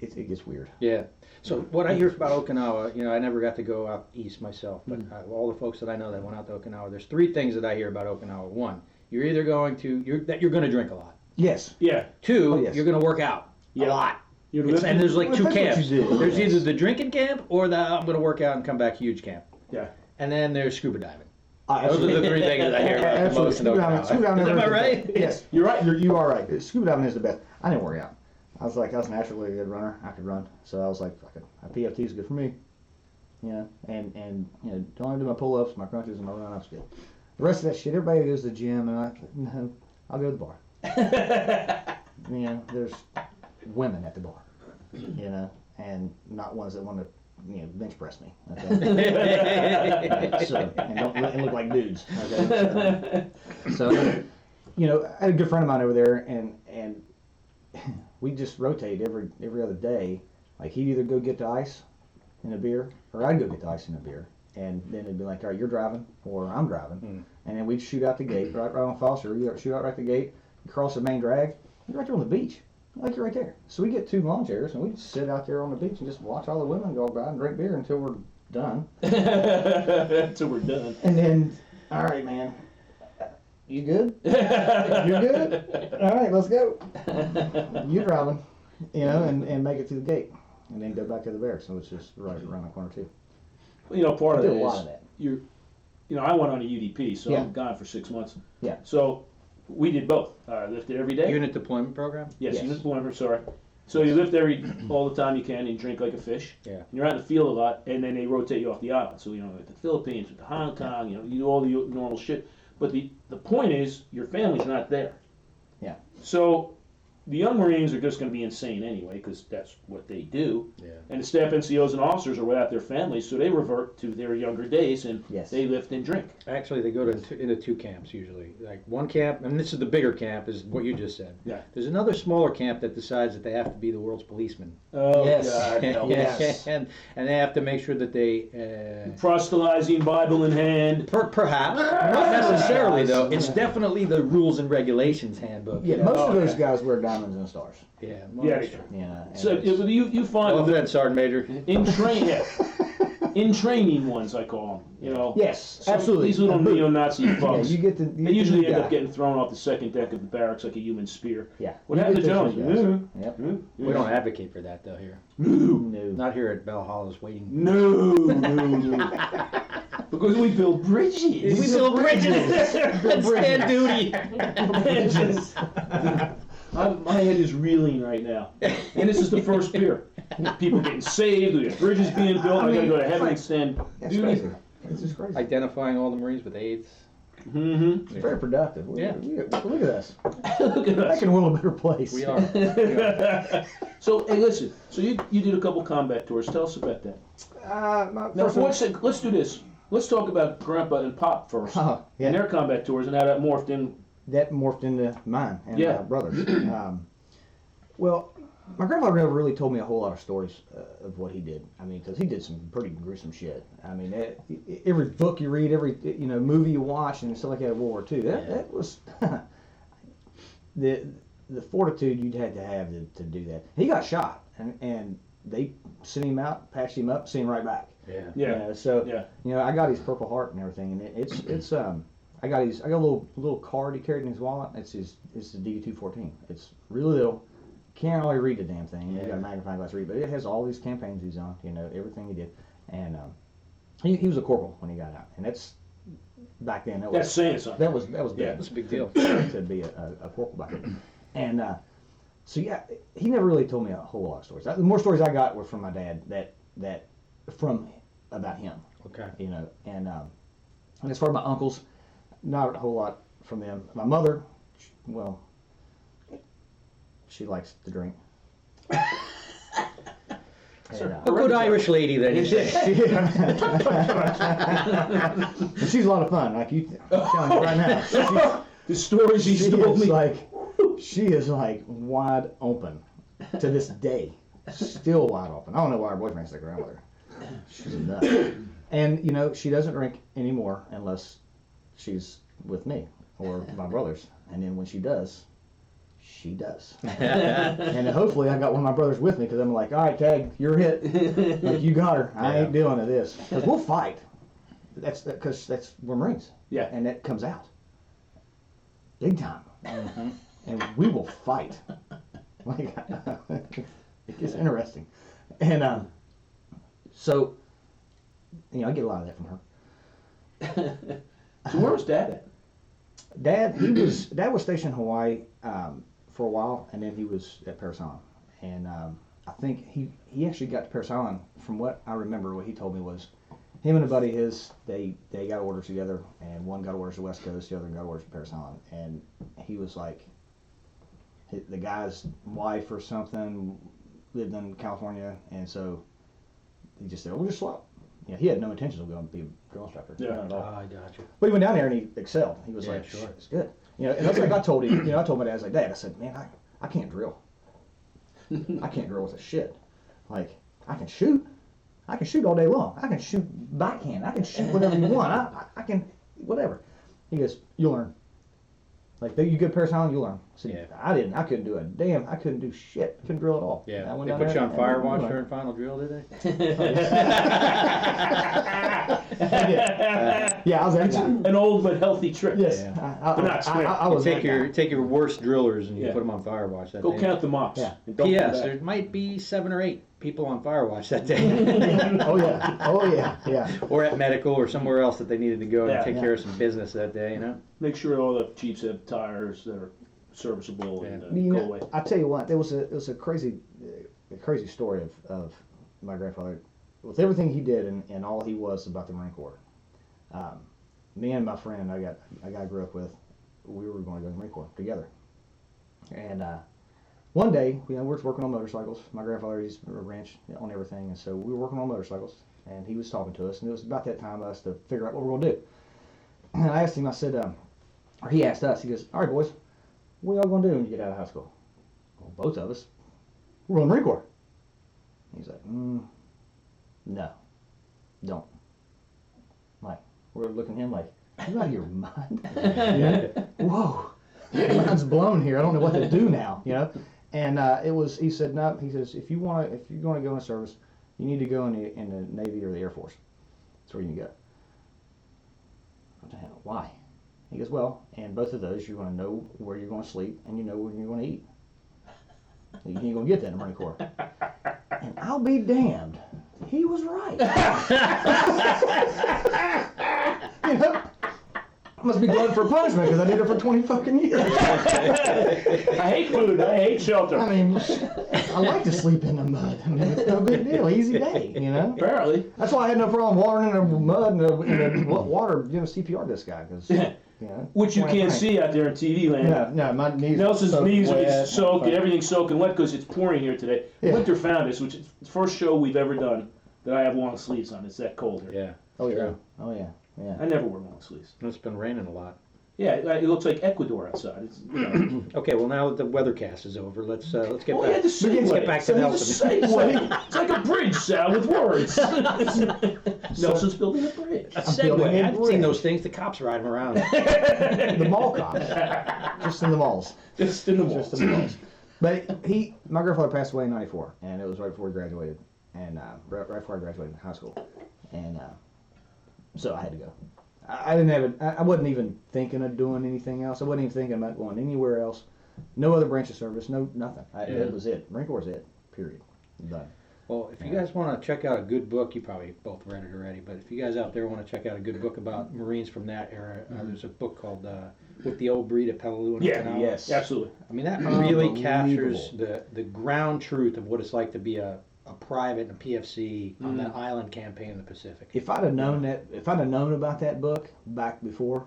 it gets weird. Yeah. So what I hear about Okinawa, I never got to go out east myself, but all the folks that I know that went out to Okinawa, there's three things that I hear about Okinawa. One, you're either going to you're going to drink a lot. Yes. Yeah. Two, Oh, yes. you're going to work out a lot. You're It's- and there's like Well, two that's what camps. you do. There's Yes. either the drinking camp or the I'm going to work out and come back huge camp. Yeah. And then there's scuba diving. I Those are the three things that I hear about the Absolutely. most in Scuba diving- Okinawa. scuba diving Am I is- right? Yes, You're right. You are right. Scuba diving is the best. I didn't work out. I was naturally a good runner. I could run, so I was like, fuck it. My PFT is good for me. And don't I do my pull-ups, my crunches, and my run-ups good. The rest of that shit, everybody goes to the gym, and no, I'll go to the bar. There's women at the bar, and not ones that want to, bench press me. Okay? And don't look like dudes. Okay? So I had a good friend of mine over there, and we just rotate every other day. Like he'd either go get the ice and a beer, or I'd go get the ice and a beer, and then it'd be like, all right, you're driving, or I'm driving, and then we'd shoot out the gate right on Foster. You shoot out right the gate, you cross the main drag, you're right there on the beach. Like you're right there. So we get 2 lawn chairs and we sit out there on the beach and just watch all the women go by and drink beer until we're done. Until we're done. And then, all right, man, you good? You're good? All right, let's go. You're driving, and make it to the gate. And then go back to the barracks, which is right around the corner too. Part I of did that a lot is of that. I went on a UDP, so Yeah. I'm gone for 6 months. Yeah. So we did both. I lifted every day. Unit deployment program? Yes, Yes. unit deployment, sorry. So you lift all the time you can, and you drink like a fish. Yeah. And you're out in the field a lot, and then they rotate you off the island. So, at the Philippines, with the Hong Kong, you do all the normal shit. But the point is, your family's not there. Yeah. So the young Marines are just going to be insane anyway, because that's what they do. Yeah. And the staff NCOs and officers are without their families, so they revert to their younger days, and Yes. they lift and drink. Actually, they go into 2 camps usually. Like one camp, and this is the bigger camp, is what you just said. Yeah. There's another smaller camp that decides that they have to be the world's policeman. Oh, Yes. God, help. Yes. and they have to make sure that they. Proselytizing, Bible in hand. Perhaps not necessarily though. It's definitely the rules and regulations handbook. Yeah, most of those guys wear diamonds and stars. Yeah. Yeah, Well, sure. And So it's- you find well then, Sergeant Major. in training ones, I call them. yes, So absolutely. These little A boot. neo-Nazi Yeah, fucks. you get the. They usually end guy. up getting thrown off the second deck of the barracks like a human spear. Yeah. What You happened to get those Jones? guys. Yep. We don't advocate for that though here. No. Not here at Valhalla's waiting. No. Because we build bridges. We build bridges. That's stand duty. Bridges. My head is reeling right now. And this is the first beer. People getting saved, we have bridges being built, I gotta go to heaven and stand That's duty. crazy. It's just crazy. Identifying all the Marines with AIDS. Mm-hmm. It's very productive. Yeah. Look at us. Look at us. Making the world a better place. We are. So, hey, listen. So you did a couple combat tours. Tell us about that. My Now, first one- let's do this. Let's talk about Grandpa and Pop first. Oh, yeah. And their combat tours and how that morphed in. That morphed into mine and Yeah. my brothers. Well, my grandfather never really told me a whole lot of stories of what he did. I mean, because he did some pretty gruesome shit. I mean, every book you read, every movie you watch, and stuff like that, World War II. That was the fortitude you'd had to have to do that. He got shot, and they sent him out, patched him up, sent him right back. Yeah. So Yeah. I got his Purple Heart and everything, and it's I got a little card he carried in his wallet. It's the DD-214. It's really little. Can't really read the damn thing. You got a magnifying glass to read, but it has all these campaigns he's on. Everything he did, and he was a corporal when he got out, and that's back then. That's saying something. That was Yeah. That's a big deal. to be a corporal back then, and so yeah, he never really told me a whole lot of stories. The more stories I got were from my dad that from about him. Okay. And as far as my uncles, not a whole lot from them. My mother, well, she likes to drink. And, A good Irish lady, then you say. she's a lot of fun. Like I'm telling you right now. The stories he told me. She is like wide open to this day. Still wide open. I don't know why her boyfriend stuck around with her. She's a nut. And she doesn't drink anymore unless she's with me or my brothers. And then when she does, she does. And hopefully I got one of my brothers with me because I'm like, all right, Tag, you're hit. Like, you got her. I ain't doing this. Because we'll fight. Because we're Marines. Yeah. And that comes out. Big time. Mm-hmm. And we will fight. Like, it gets interesting. And so, I get a lot of that from her. So where was Dad at? Dad was stationed in Hawaii for a while, and then he was at Paris Island. And I think he actually got to Paris Island. From what I remember, what he told me was him and a buddy of his, they got orders together, and one got orders to the West Coast, the other got orders to Paris Island. And he was like, the guy's wife or something lived in California, and so he just said, we'll just swap. He had no intentions of going to be a drill instructor. Yeah. Not at all. I gotcha. But he went down there and he excelled. He was Yeah, like, sure. sure, it's good. And that's like I told him. I told my dad, I was like, Dad, I said, man, I can't drill. I can't drill with a shit. Like, I can shoot. I can shoot all day long. I can shoot backhand. I can shoot whatever you want. I can, whatever. He goes, you'll learn. Like, you get Paris Island, you'll learn. I said, I couldn't do I couldn't do shit. Couldn't drill at all. Yeah. I went They down put there you on and fire watch learned. during final drill, did they? Yeah, I was actually. An old but healthy trick. Yes. Yeah. But not square. I You was take that guy. your worst drillers and you Yeah. put them on fire watch that Go day. count the mops. Yeah. And don't P.S. come There back. might be 7 or 8 people on fire watch that day, Oh yeah. or at medical or somewhere else that they needed to go Yeah. and take Yeah. care of some business that day. Make sure all the Jeeps have tires that are serviceable and You go know, away. I tell you what, it was a crazy story of my grandfather with everything he did and all he was about the Marine Corps. Me and my friend I grew up with, we were going to go to the Marine Corps together. And one day, we were working on motorcycles. My grandfather, he's a ranch on everything, and so we were working on motorcycles. And he was talking to us, and it was about that time us to figure out what we're going to do. And I asked him, I said, or he asked us, he goes, all right, boys, what y'all going to do when you get out of high school? Well, both of us, we're going to the Marine Corps. He's like, no, don't. Like, we're looking at him like, you out of your mind? Whoa, mind's blown here. I don't know what to do now, And he said, no, he says, if you're going to go in the service, you need to go in the Navy or the Air Force. That's where you can go. What the hell? Why? He goes, well, in both of those, you're going to know where you're going to sleep and you know where you're going to eat. You ain't going to get that in the Marine Corps. And I'll be damned. He was right. I must be glad for punishment because I did it for 20 fucking years. I hate food. I hate shelter. I mean, I like to sleep in the mud. I mean, it's no big deal. Easy day, Apparently. That's why I had no problem watering in the mud and the water, CPR this guy. Cause, Which you can't see out there in TV land. No, my knees. Nelson's soaked knees wet. are soaked and everything's soaking wet because it's pouring here today. Yeah. Winter found us, which is the first show we've ever done that I have long sleeves on. It's that cold here. Yeah. Oh yeah. True. Oh yeah. Yeah. I never wear long sleeves. It's been raining a lot. Yeah, it looks like Ecuador outside. It's, you know. Okay, well now that the weathercast is over, let's get Oh, back. yeah, the segue. Let's get back to It's Nelson. it's like a bridge, Sal, with words. Nelson's building a bridge. A building segue. a I've seen bridge. those things. The cops ride them around. The mall cops. Just in the malls. Just in the mall. Just in the malls. But my grandfather passed away in '94, and it was right before he graduated, and right before I graduated high school, and so I had to go. I didn't have it. I wasn't even thinking of doing anything else. I wasn't even thinking about going anywhere else. No other branch of service. No nothing. It was it. Marine Corps was it. Period. Done. Well, if you guys want to check out a good book, you probably both read it already, but if you guys out there want to check out a good book about Marines from that era, there's a book called With the Old Breed at Peleliu and Yeah, Okinawa. yes, absolutely. I mean, that really Unbelievable. captures the ground truth of what it's like to be a private in a PFC on that island campaign in the Pacific. If I'd have known about that book back before,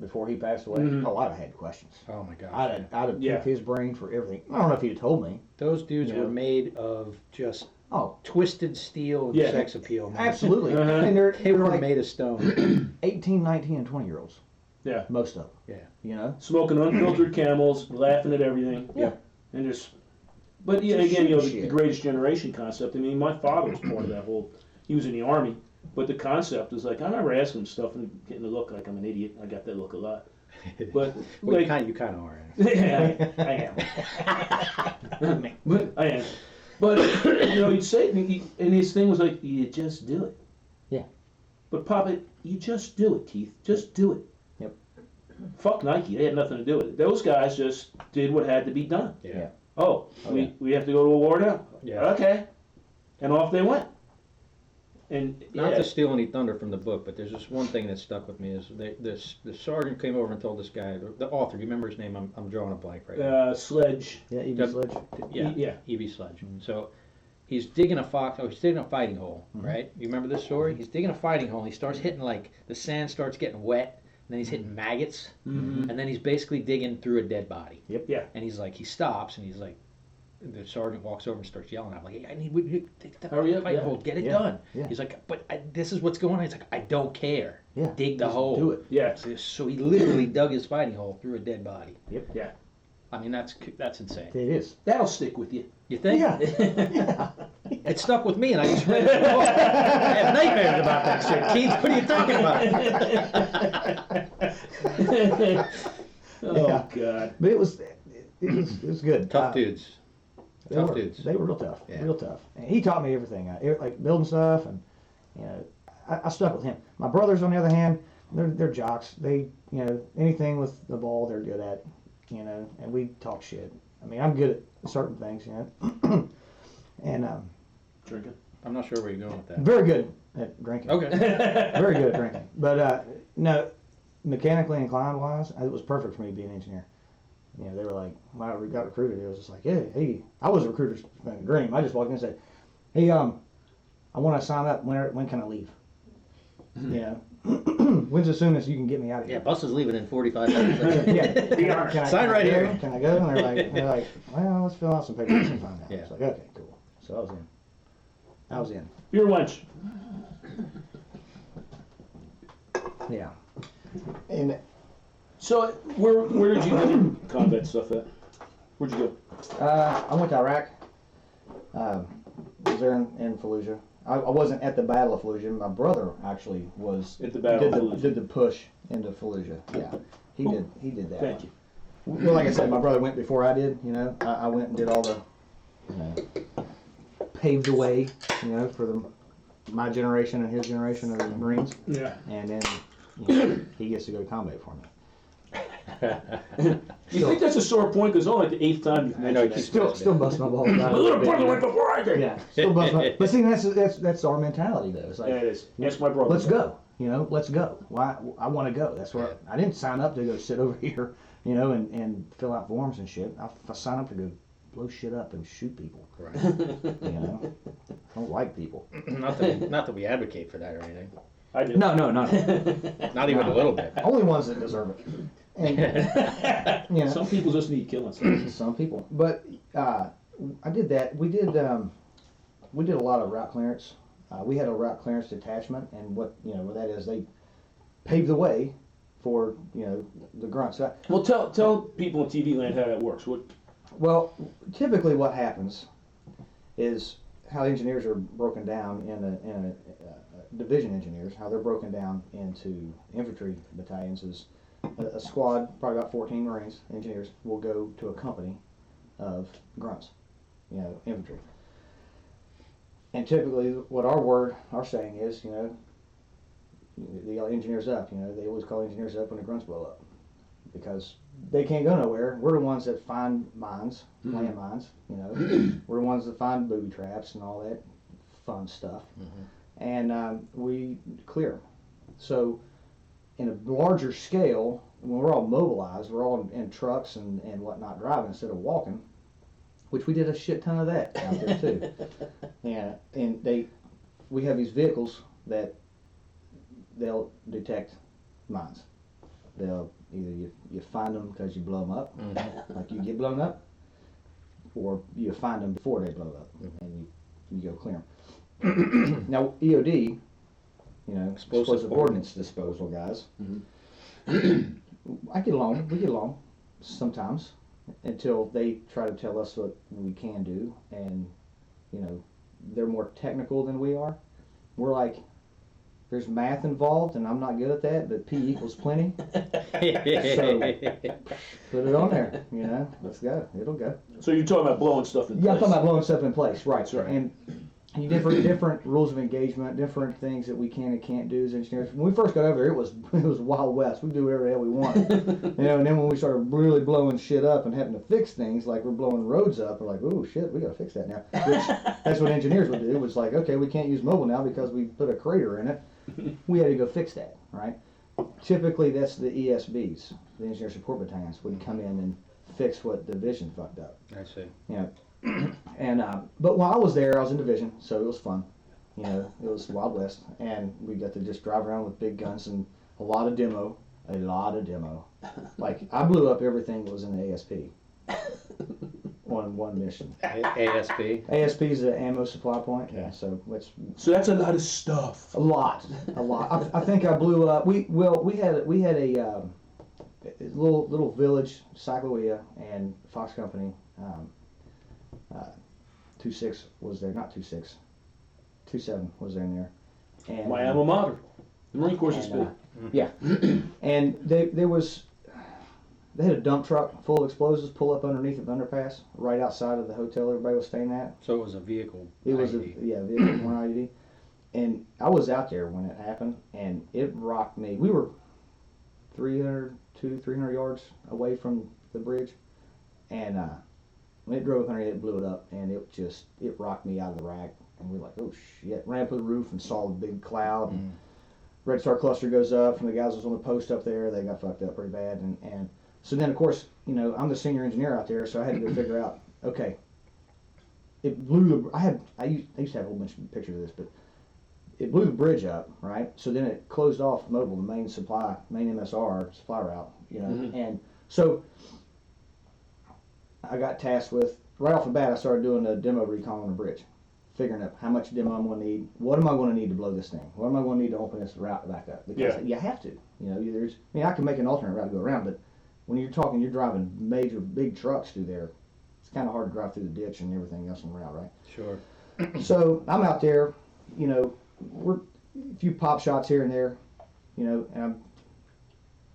before he passed away, I'd have had questions. Oh my gosh. I'd have picked his brain for everything. I don't know if he'd have told me. Those dudes Yeah. were made of just Oh, twisted steel and Yeah. sex appeal. Man. absolutely. Uh-huh. And They were like made of stone. 18, 19, and 20-year-olds. Yeah. Most of them. Yeah. You know? Smoking unfiltered Camels, laughing at everything. Yeah. And just, but yeah, Just again, the shit. greatest generation concept. I mean, my father was part of that whole. He was in the army, but the concept is like I remember asking him stuff and getting the look like I'm an idiot. I got that look a lot. But Well, like, you kind of are. yeah, I am. But I am. But he'd say it, and his thing was like, "You just do it." Yeah. But Papa, you just do it, Keith. Just do it. Yep. Fuck Nike. They had nothing to do with it. Those guys just did what had to be done. Yeah. Oh, Oh, yeah. we have to go to a war now? Yeah. Okay. And off they went. And Not yeah, to steal any thunder from the book, but there's just one thing that stuck with me is the sergeant came over and told this guy, the author, do you remember his name? I'm drawing a blank right now. Sledge. Yeah, E.B. Yep. Sledge. Yeah, yeah. E.B. Sledge. So he's digging a fighting hole, right? You remember this story? He's digging a fighting hole. He starts hitting the sand starts getting wet, and then he's hitting maggots, and then he's basically digging through a dead body. Yep. Yeah. And he stops, and he's like, the sergeant walks over and starts yelling at him, like, hey, I need you take the Hurry up, fighting yeah. hole, get it Yeah. done. Yeah. He's like, but this is what's going on. He's like, I don't care. Yeah. Dig the Just hole. Do it. Yeah. So he literally dug his fighting hole through a dead body. Yep. Yeah. I mean, that's insane. It is. That'll stick with you. You think? Yeah. Yeah. It stuck with me, and I just read it in the book. I have nightmares about that shit. Keith, what are you talking about? Oh, Yeah. God. But it was good. Tough dudes. They Tough were, dudes. They were real tough. Yeah. Real tough. And he taught me everything. Like building stuff, and I stuck with him. My brothers, on the other hand, they're jocks. They anything with the ball they're good at. And we talk shit. I mean, I'm good at certain things. And Drinking. I'm not sure where you're going with that. very good at drinking. Okay. Very good at drinking. But no, mechanically inclined wise, it was perfect for me to be an engineer. They were like, when I got recruited, it was just like, hey, I was a recruiter's dream. I just walked in and said, hey, I want to sign up. When can I leave? When's as soon as you can get me out of here? Yeah, bus is leaving in 45 minutes. Yeah. Can I Sign right go? here. Can I go? And they're like, well, let's fill out some paperwork and find out. Yeah. It's like, okay, cool. So I was in. Beer wench. Yeah. And So, where did you do your combat stuff at? Where'd you go? I went to Iraq. Was there in Fallujah. I wasn't at the Battle of Fallujah. My brother actually was At the Battle of Fallujah. Did the push into Fallujah. Yeah, he did that. Thank you. Well, like I said, my brother went before I did. I went and did all the paved the way. For my generation and his generation of the Marines, Yeah. and then he gets to go to combat for me. You think that's a sore point? Because it's only like the 8th time you've I know, mentioned that. Still busting my balls. My little brother went before I did. Yeah, still busting my. But see, that's our mentality though. It's like, Yeah, it is. Ask my brother. let's go. Let's go. Why I want to go. That's what I didn't sign up to go sit over here, and fill out forms and shit. I signed up to go blow shit up and shoot people. Right. I don't like people. Not that we advocate for that or anything. I do. No. Not even a little bit. Only ones that deserve it. And, Some people just need killing. some people. But I did that. We did a lot of route clearance We had a route clearance detachment, and what that is, they paved the way for the grunts. Well, tell people in TV land how that works. Well, typically what happens is how engineers are broken down in a division engineers, how they're broken down into infantry battalions is a squad, probably about 14 Marines, engineers, will go to a company of grunts, infantry. And typically what our saying is, they yell engineers up, they always call engineers up when the grunts blow up. Because they can't go nowhere. We're the ones that find mines, land mines, We're the ones that find booby traps and all that fun stuff. And we clear them. So in a larger scale, when we're all mobilized, we're all in trucks and whatnot driving instead of walking, which we did a shit ton of that out there too. And we have these vehicles that they'll detect mines. They'll either you find them because you blow them up, like you get blown up, or you find them before they blow up, and you go clear them. Now EOD, explosive ordnance disposal guys. We get along sometimes until they try to tell us what we can do, and they're more technical than we are. We're like, there's math involved, and I'm not good at that, but P equals plenty. So put it on there, let's go. It'll go. So you're talking about blowing stuff in place? Yeah, I'm talking about blowing stuff in place, right. That's right. And different rules of engagement, different things that we can and can't do as engineers. When we first got over there, it was Wild West. We do whatever the hell we wanted. And then when we started really blowing shit up and having to fix things, like we're blowing roads up, we're like, oh shit, we gotta fix that now. Which, that's what engineers would do. It was like, okay, we can't use mobile now because we put a crater in it. We had to go fix that, right? Typically, that's the ESBs, the Engineer Support Battalions, would come in and fix what the division fucked up. I see. And but while I was there, I was in division, so it was fun. It was Wild West, and we got to just drive around with big guns and a lot of demo. Like I blew up everything that was in the ASP on one mission. ASP. ASP is the ammo supply point. Yeah. So that's a lot of stuff. A lot. I think I blew up. We had a little village, Cycloea, and Fox Company. 2-6 was there, not 2-6. 2-7 was there in there. And, my alma mater, the Marine Corps is big. Yeah, and they had a dump truck full of explosives pull up underneath the underpass right outside of the hotel everybody was staying at. So it was a vehicle. It was vehicle 1 IED, and I was out there when it happened, and it rocked me. We were 300 yards away from the bridge, and when it drove up underneath, it blew it up, and it rocked me out of the rack, and we were like, oh shit. Ran up to the roof and saw the big cloud, and Red Star cluster goes up, and the guys was on the post up there, they got fucked up pretty bad, and so then of course, I'm the senior engineer out there, so I had to go figure out, okay, it blew I used to have a whole bunch of pictures of this, but it blew the bridge up, right? So then it closed off mobile, the main MSR supply route, and so I got tasked with, right off the bat, I started doing a demo recon on the bridge, figuring out how much demo I'm going to need, what am I going to need to blow this thing, what am I going to need to open this route back up, because you have to, I can make an alternate route to go around, but when you're driving major, big trucks through there, it's kind of hard to drive through the ditch and everything else on the route, right? Sure. So I'm out there, we're a few pop shots here and there, and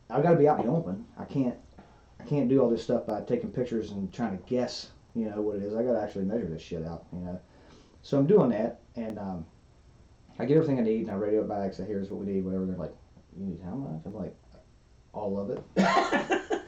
I've got to be out in the open. I can't do all this stuff by taking pictures and trying to guess, what it is. I got to actually measure this shit out, So I'm doing that, and I get everything I need, and I radio it back, so here's what we need, whatever. They're like, you need how much? I'm like, all of it.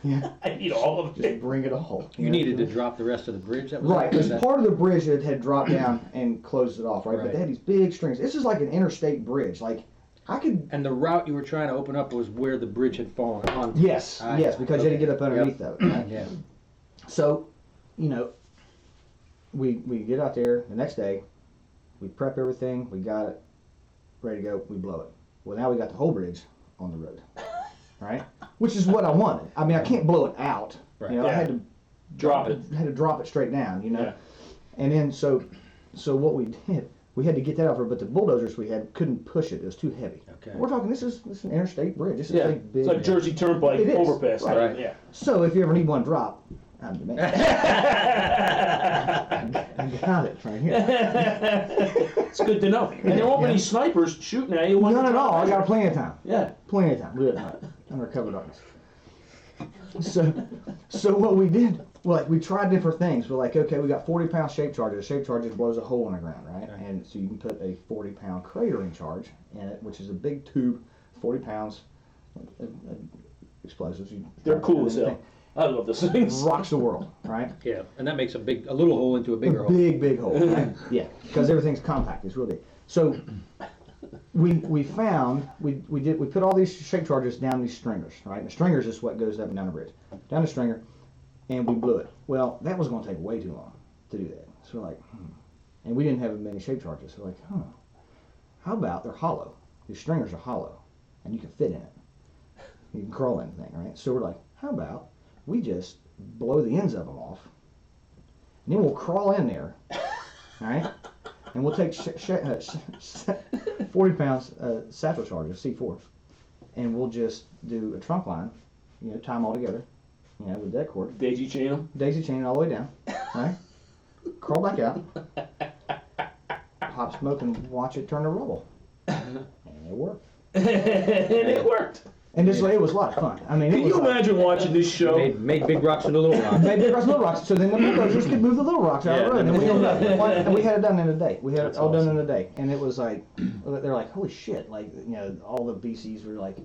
Yeah. I need all of it. Just bring it all. You needed to drop the rest of the bridge? That was Right, because part of the bridge had dropped down and closed it off, right? But they had these big strings. This is like an interstate bridge. Like, I could... And the route you were trying to open up was where the bridge had fallen on. Yes, because you had to get up underneath of it, right? Yeah. So, we get out there the next day, we prep everything, we got it, ready to go, we blow it. Well, now we got the whole bridge on the road, right? Which is what I wanted. I mean, I can't blow it out. Right. I had to drop it. Had to drop it straight down, Yeah. And then so what we did, we had to get that over, but the bulldozers we had couldn't push it. It was too heavy. Okay. We're talking, this is an interstate bridge. This is Yeah, a big. it's like Jersey Turnpike It is, overpass. right. Thing, yeah. So if you ever need one drop, I'm the man. I got it right here. It's good to know. And there won't be any snipers shooting at you. None at all. I got plenty of time. Yeah. Plenty of time. Believe it or not. Under cover darkness. So what we did, we tried different things. We're like, okay, we got 40-pound shape charges. A shape charge just blows a hole in the ground, right? Okay. And so you can put a 40-pound cratering charge in it, which is a big tube, 40 pounds, explosives. They're cool as hell. I love those things. Rocks the world, right? Yeah, and that makes a little hole into a bigger hole. Big hole, right? Yeah, because everything's compact. It's real big. So we found we put all these shape charges down these stringers, right? And the stringers is what goes up and down the bridge, down the stringer, and we blew it. Well, that was going to take way too long to do that. So we're like, and we didn't have many shape charges. So we're like, how about they're hollow? These stringers are hollow, and you can fit in it. You can crawl in the thing, right? So we're like, how about we just blow the ends of them off, and then we'll crawl in there, all right? And we'll take 40 pounds satchel charges, C4s, and we'll just do a trunk line, tie them all together, with that cord. Daisy chain them. Daisy chain it all the way down, right? Crawl back out, pop smoke and watch it turn to rubble. And it worked. And it worked. And this way, it was a lot of fun. I mean, Can you imagine watching this show? Made big rocks into little rocks. Made big rocks, little rocks. So then the bulldozers could move the little rocks out of the road, and we had it done in a day. We had it all done in a day, and it was like they're like, holy shit! Like all the BCs were like,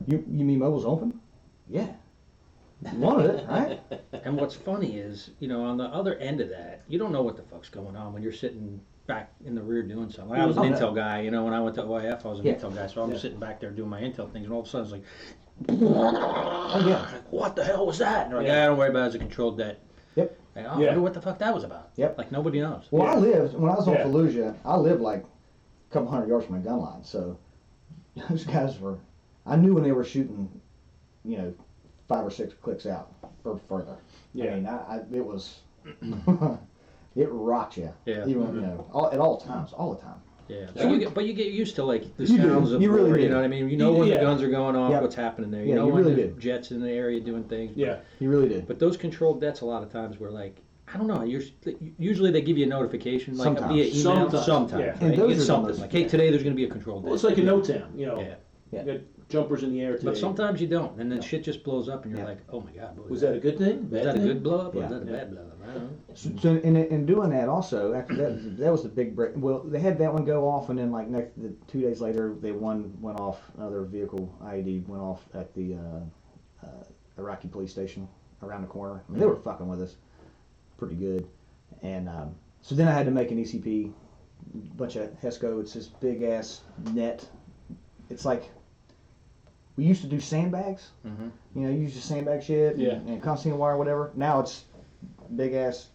you mean mobile's open? Yeah. You wanted it, right? And what's funny is, on the other end of that, you don't know what the fuck's going on when you're sitting back in the rear doing something. I was an intel guy, when I went to OIF, I was an intel guy, so I'm sitting back there doing my intel things, and all of a sudden it's like, like, what the hell was that? And they're like, don't worry about it, it's a controlled det. Yep. Like, I wonder what the fuck that was about. Yep. Like, nobody knows. Well, I lived, when I was on Fallujah, I lived like a couple hundred yards from a gun line, so those guys I knew when they were shooting, 5 or 6 clicks out or further. Yeah. I mean, it was, it rocks you. Yeah. Even, at all times, all the time. Yeah. But you get used to, like, the You do. sounds of You really war, do. you know what I mean? You know when the guns are going off, Yep. what's happening there. Yeah, You know you when really the do. jets in the area doing things. Yeah. You really did. But those controlled dets, a lot of times, were like, I don't know. Usually they give you a notification, like Sometimes. via email. Sometimes, Sometimes, yeah. right? And You those get are something the like, most- hey, today there's going to be a controlled Well, det. it's like in No Town, Yeah. You got jumpers in the air today. But sometimes you don't, and then shit just blows up, and you're Yeah. like, oh my god, Was that a good thing? was that a good blow up, or Yeah. was that a bad blow up? I don't know. So in doing that also, after that was the big break. Well, they had that one go off, and then like 2 days later, went off. Another vehicle IED went off at the Iraqi police station around the corner. I mean, they were fucking with us pretty good. And so then I had to make an ECP, bunch of HESCO. It's this big ass net. It's like we used to do sandbags. Mhm. You use your sandbag shit and concealing wire, whatever. Now it's big ass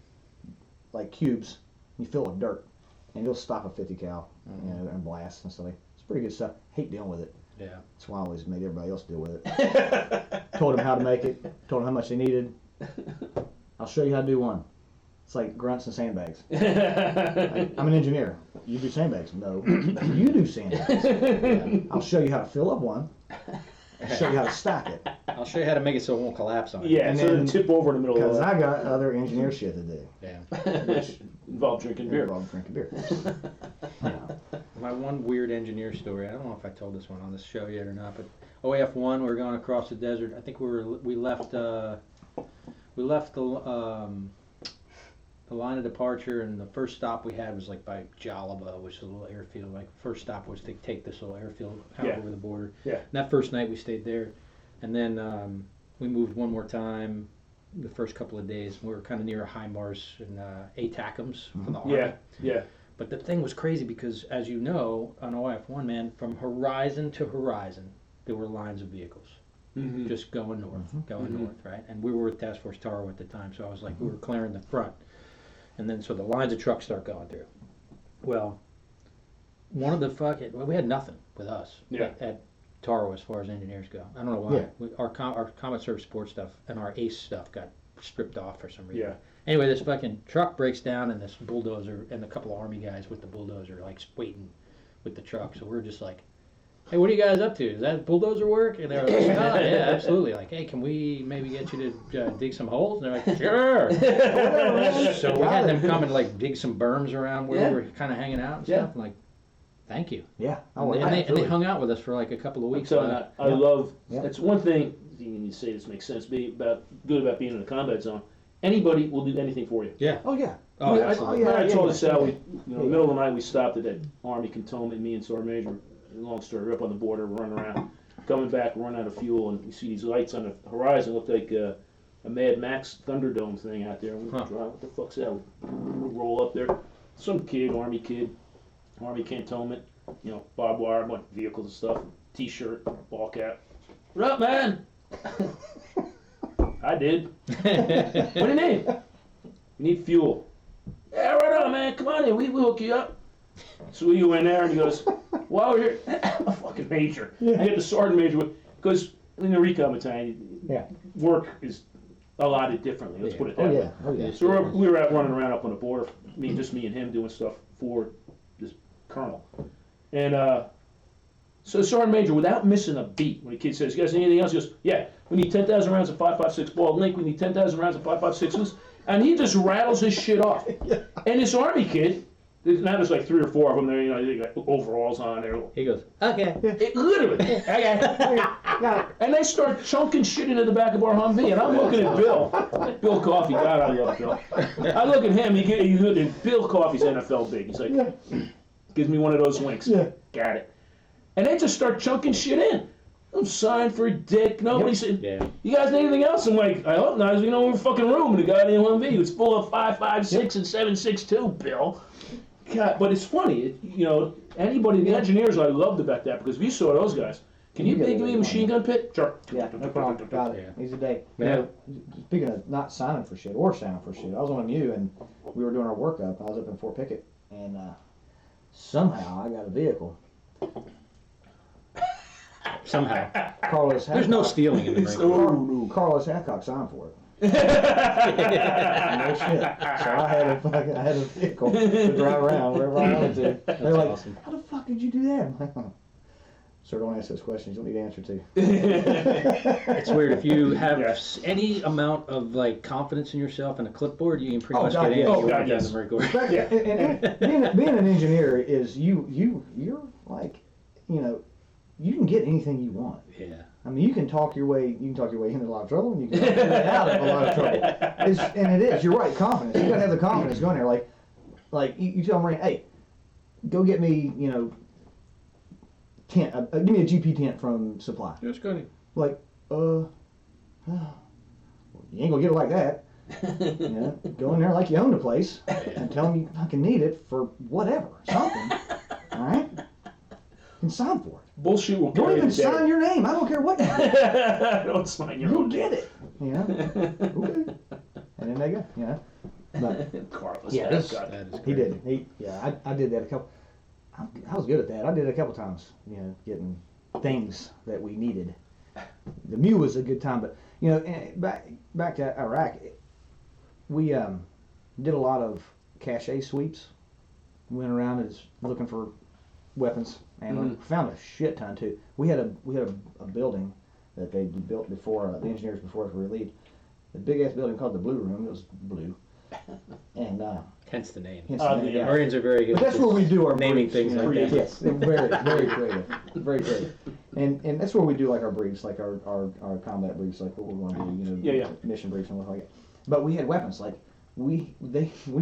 like cubes. You fill it with dirt, and you'll stop a 50 cal, and blast and stuff. It's pretty good stuff. Hate dealing with it. Yeah. That's why I always made everybody else deal with it. Told them how to make it. Told them how much they needed. I'll show you how to do one. It's like grunts and sandbags. I'm an engineer. You do sandbags? No. You do sandbags. I'll show you how to fill up one. I'll show you how to stack it. I'll show you how to make it so it won't collapse on you. Yeah, And so then- to tip over in the middle of Because that. I got other engineer shit to do. Yeah. Which involved drinking beer. Involved drinking beer. My one weird engineer story. I don't know if I told this one on this show yet or not, but OAF1, we were going across the desert. I think we left the line of departure, and the first stop we had was like by Jalaba, which is a little airfield. Like first stop was to take this little airfield out over the border. Yeah. And that first night we stayed there, and then we moved one more time. The first couple of days, we were kind of near HIMARS and ATACMs from the Army. Yeah. But the thing was crazy because, as you know, on OF1, man, from horizon to horizon, there were lines of vehicles Mm-hmm. just going north, right? And we were with Task Force Taro at the time, so I was like, we were clearing the front. And then, so the lines of trucks start going through. Well, one of the we had nothing with us at Taro as far as engineers go. I don't know why. Yeah. Our Combat Service Support stuff and our ACE stuff got stripped off for some reason. Yeah. Anyway, this fucking truck breaks down, and this bulldozer and a couple of army guys with the bulldozer like waiting with the truck. So we're just like, "Hey, what are you guys up to? Is that bulldozer work?" And they're like, "Oh, yeah, absolutely." Like, "Hey, can we maybe get you to dig some holes?" And they're like, "Sure." So we had them come and like dig some berms around where we were kind of hanging out and stuff. And like, thank you. Yeah. And they hung out with us for like a couple of weeks. I love. Yeah. That's one thing. You say this makes sense. Good about being in a combat zone. Anybody will do anything for you. Yeah. Oh yeah. Oh, I absolutely. told Sal, middle of the night we stopped at that Army cantonment. Me and Sergeant Major. Long story. We're up on the border. We're running around, coming back, run out of fuel, and we see these lights on the horizon. Look like a Mad Max Thunderdome thing out there. We drive. What the fuck's that? We roll up there. Some Army cantonment. Barbed wire, bunch of vehicles and stuff. T-shirt, ball cap. What up, man? I did. What do you need? We need fuel. Yeah, right on, man. Come on in. We'll hook you up. So we go in there, and he goes, "While we're here," I'm a fucking major. I get the sergeant major because in the recon battalion, work is allotted differently. Let's put it that way. Oh yeah. So we were out running around up on the border, just me and him doing stuff for this colonel. And so the sergeant major, without missing a beat, when the kid says, "You guys need anything else?" He goes, "Yeah, we need 10,000 rounds of 5.56 ball link. We need 10,000 rounds of 5.56s." And he just rattles his shit off. And this Army kid, now there's like 3 or 4 of them there, they got overalls on there. He goes, "Okay." Literally. Okay. And they start chunking shit into the back of our Humvee, and I'm looking at Bill. Bill Coffey, God, I love Bill. I look at him, and Bill Coffey's NFL big. He's like, gives me one of those winks. Yeah. Got it. And they just start chunking shit in. I'm signed for a dick. Nobody said, "You guys need anything else?" I'm like, "I hope not. We're in a fucking room in the goddamn Humvee. It's full of 5.56 and 7.62, Bill." God, but it's funny. Anybody, the engineers, I loved about that because we saw those guys. Can you give me a machine gun pit? Sure. Yeah, no problem. Got it. Easy day. Yeah. Speaking of not signing for shit or signing for shit, I was on you and we were doing our workup. I was up in Fort Pickett and somehow I got a vehicle. Somehow. Carlos There's no stealing in the Marine Corps. Carlos Hancock signed for it. No shit. So I had a vehicle to drive around wherever I wanted to. They're like, awesome. "How the fuck did you do that?" I'm like, "Sir, don't ask those questions. You don't need to answer to." It's weird. If you have any amount of like confidence in yourself and a clipboard, you can pretty much get in. Oh, God, in the Marine Corps. And being an engineer is you're like, you can get anything you want. Yeah. I mean, you can talk your way into a lot of trouble, and you can talk your way out of a lot of trouble. And it is. You're right. Confidence. You gotta have the confidence going there. Like you tell Marine, "Hey, go get me, tent. Give me a GP tent from Supply." Just go to. Like, you ain't gonna get it like that. Go in there like you own the place and tell them you fucking need it for whatever, something. All right, and sign for it. Bullshit will Don't carry even the day. sign your name. I don't care what you do. Don't sign your You'll own get it. Okay. And then they go. But Carlos. yeah, That is he great. did it. I did that a couple. I was good at that. I did it a couple times. Getting things that we needed. The Mew was a good time, but back to Iraq, we did a lot of cache sweeps. Went around and looking for weapons, and found a shit ton too. We had a building that they built before the engineers before us were relieved. A big ass building called the Blue Room. It was blue, and Hence the name. yeah. Marines are very good. But that's at where we do our naming briefs, things like that. Yes, they're very, very creative, very creative. And that's where we do like our briefs, like our combat briefs, like what we're going to do, mission briefs and stuff like that. But we had weapons, like we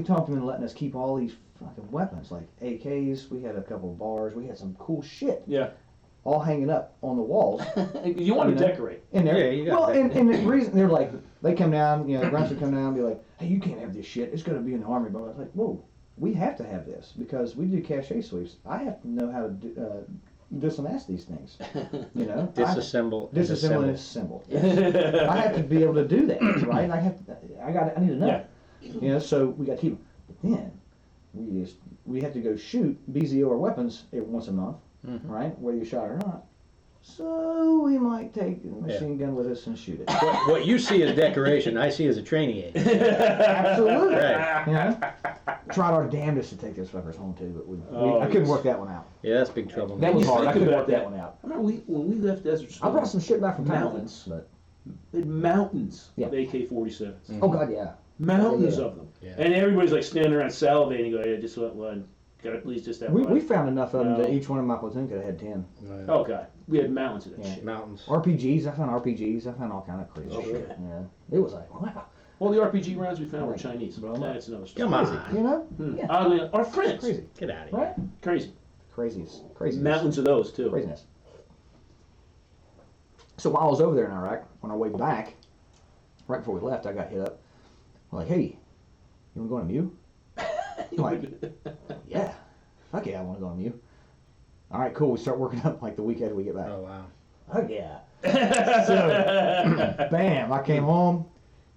talked them into letting us keep all these fucking weapons, like AKs. We had a couple of bars. We had some cool shit. Yeah. All hanging up on the walls. You want to decorate. In there. Yeah, you got well, and the reason they're like, they come down, the grunts would come down and be like, "Hey, you can't have this shit. It's going to be in the Army." But I was like, "Whoa, we have to have this because we do cache sweeps. I have to know how to disamass these things. Disassemble. Disassemble and assemble. Yes. I have to be able to do that, right? I need to know. Yeah. So we got to keep them. But then we have to go shoot BZO or weapons every once a month, right? Whether you shot or not. So we might take a machine gun with us and shoot it. What you see as decoration, I see as a training aid. Absolutely. Right. You know? Tried our damnedest to take those fuckers home too, but Oh, I couldn't yes. work that one out. Yeah, that's big trouble. That was you hard. I think couldn't about work that that. one out. I remember when we left Desert I Storm, brought some shit back from Mountains. Thailand, but they had mountains Yeah. of AK-47s. oh god, yeah. Mountains Yeah. of them. Yeah. And everybody's like standing around salivating, going, I just want one. Got to please just have We one. found enough of them that No. each one of my platoon could have had 10. Oh, God. We had mountains of that Yeah. shit. Mountains. RPGs, I found RPGs, I found all kind of crazy Oh, shit. yeah. Yeah. It was like, wow. All the RPG rounds we found were Right. Chinese. Bro, That's another story. Come on. You know? Hmm. Yeah. Oddly enough, our friends. Crazy. Get out of here. Right? Crazy. Craziness. Mountains of those, too. Craziness. So while I was over there in Iraq, on our way back, right before we left, I got hit up. I'm like, hey, you want to go on a MEU? I'm like, yeah. Fuck yeah, I want to go on a MEU. All right, cool. We start working up like the week after we get back. Oh, wow. Fuck yeah. So, bam, I came home.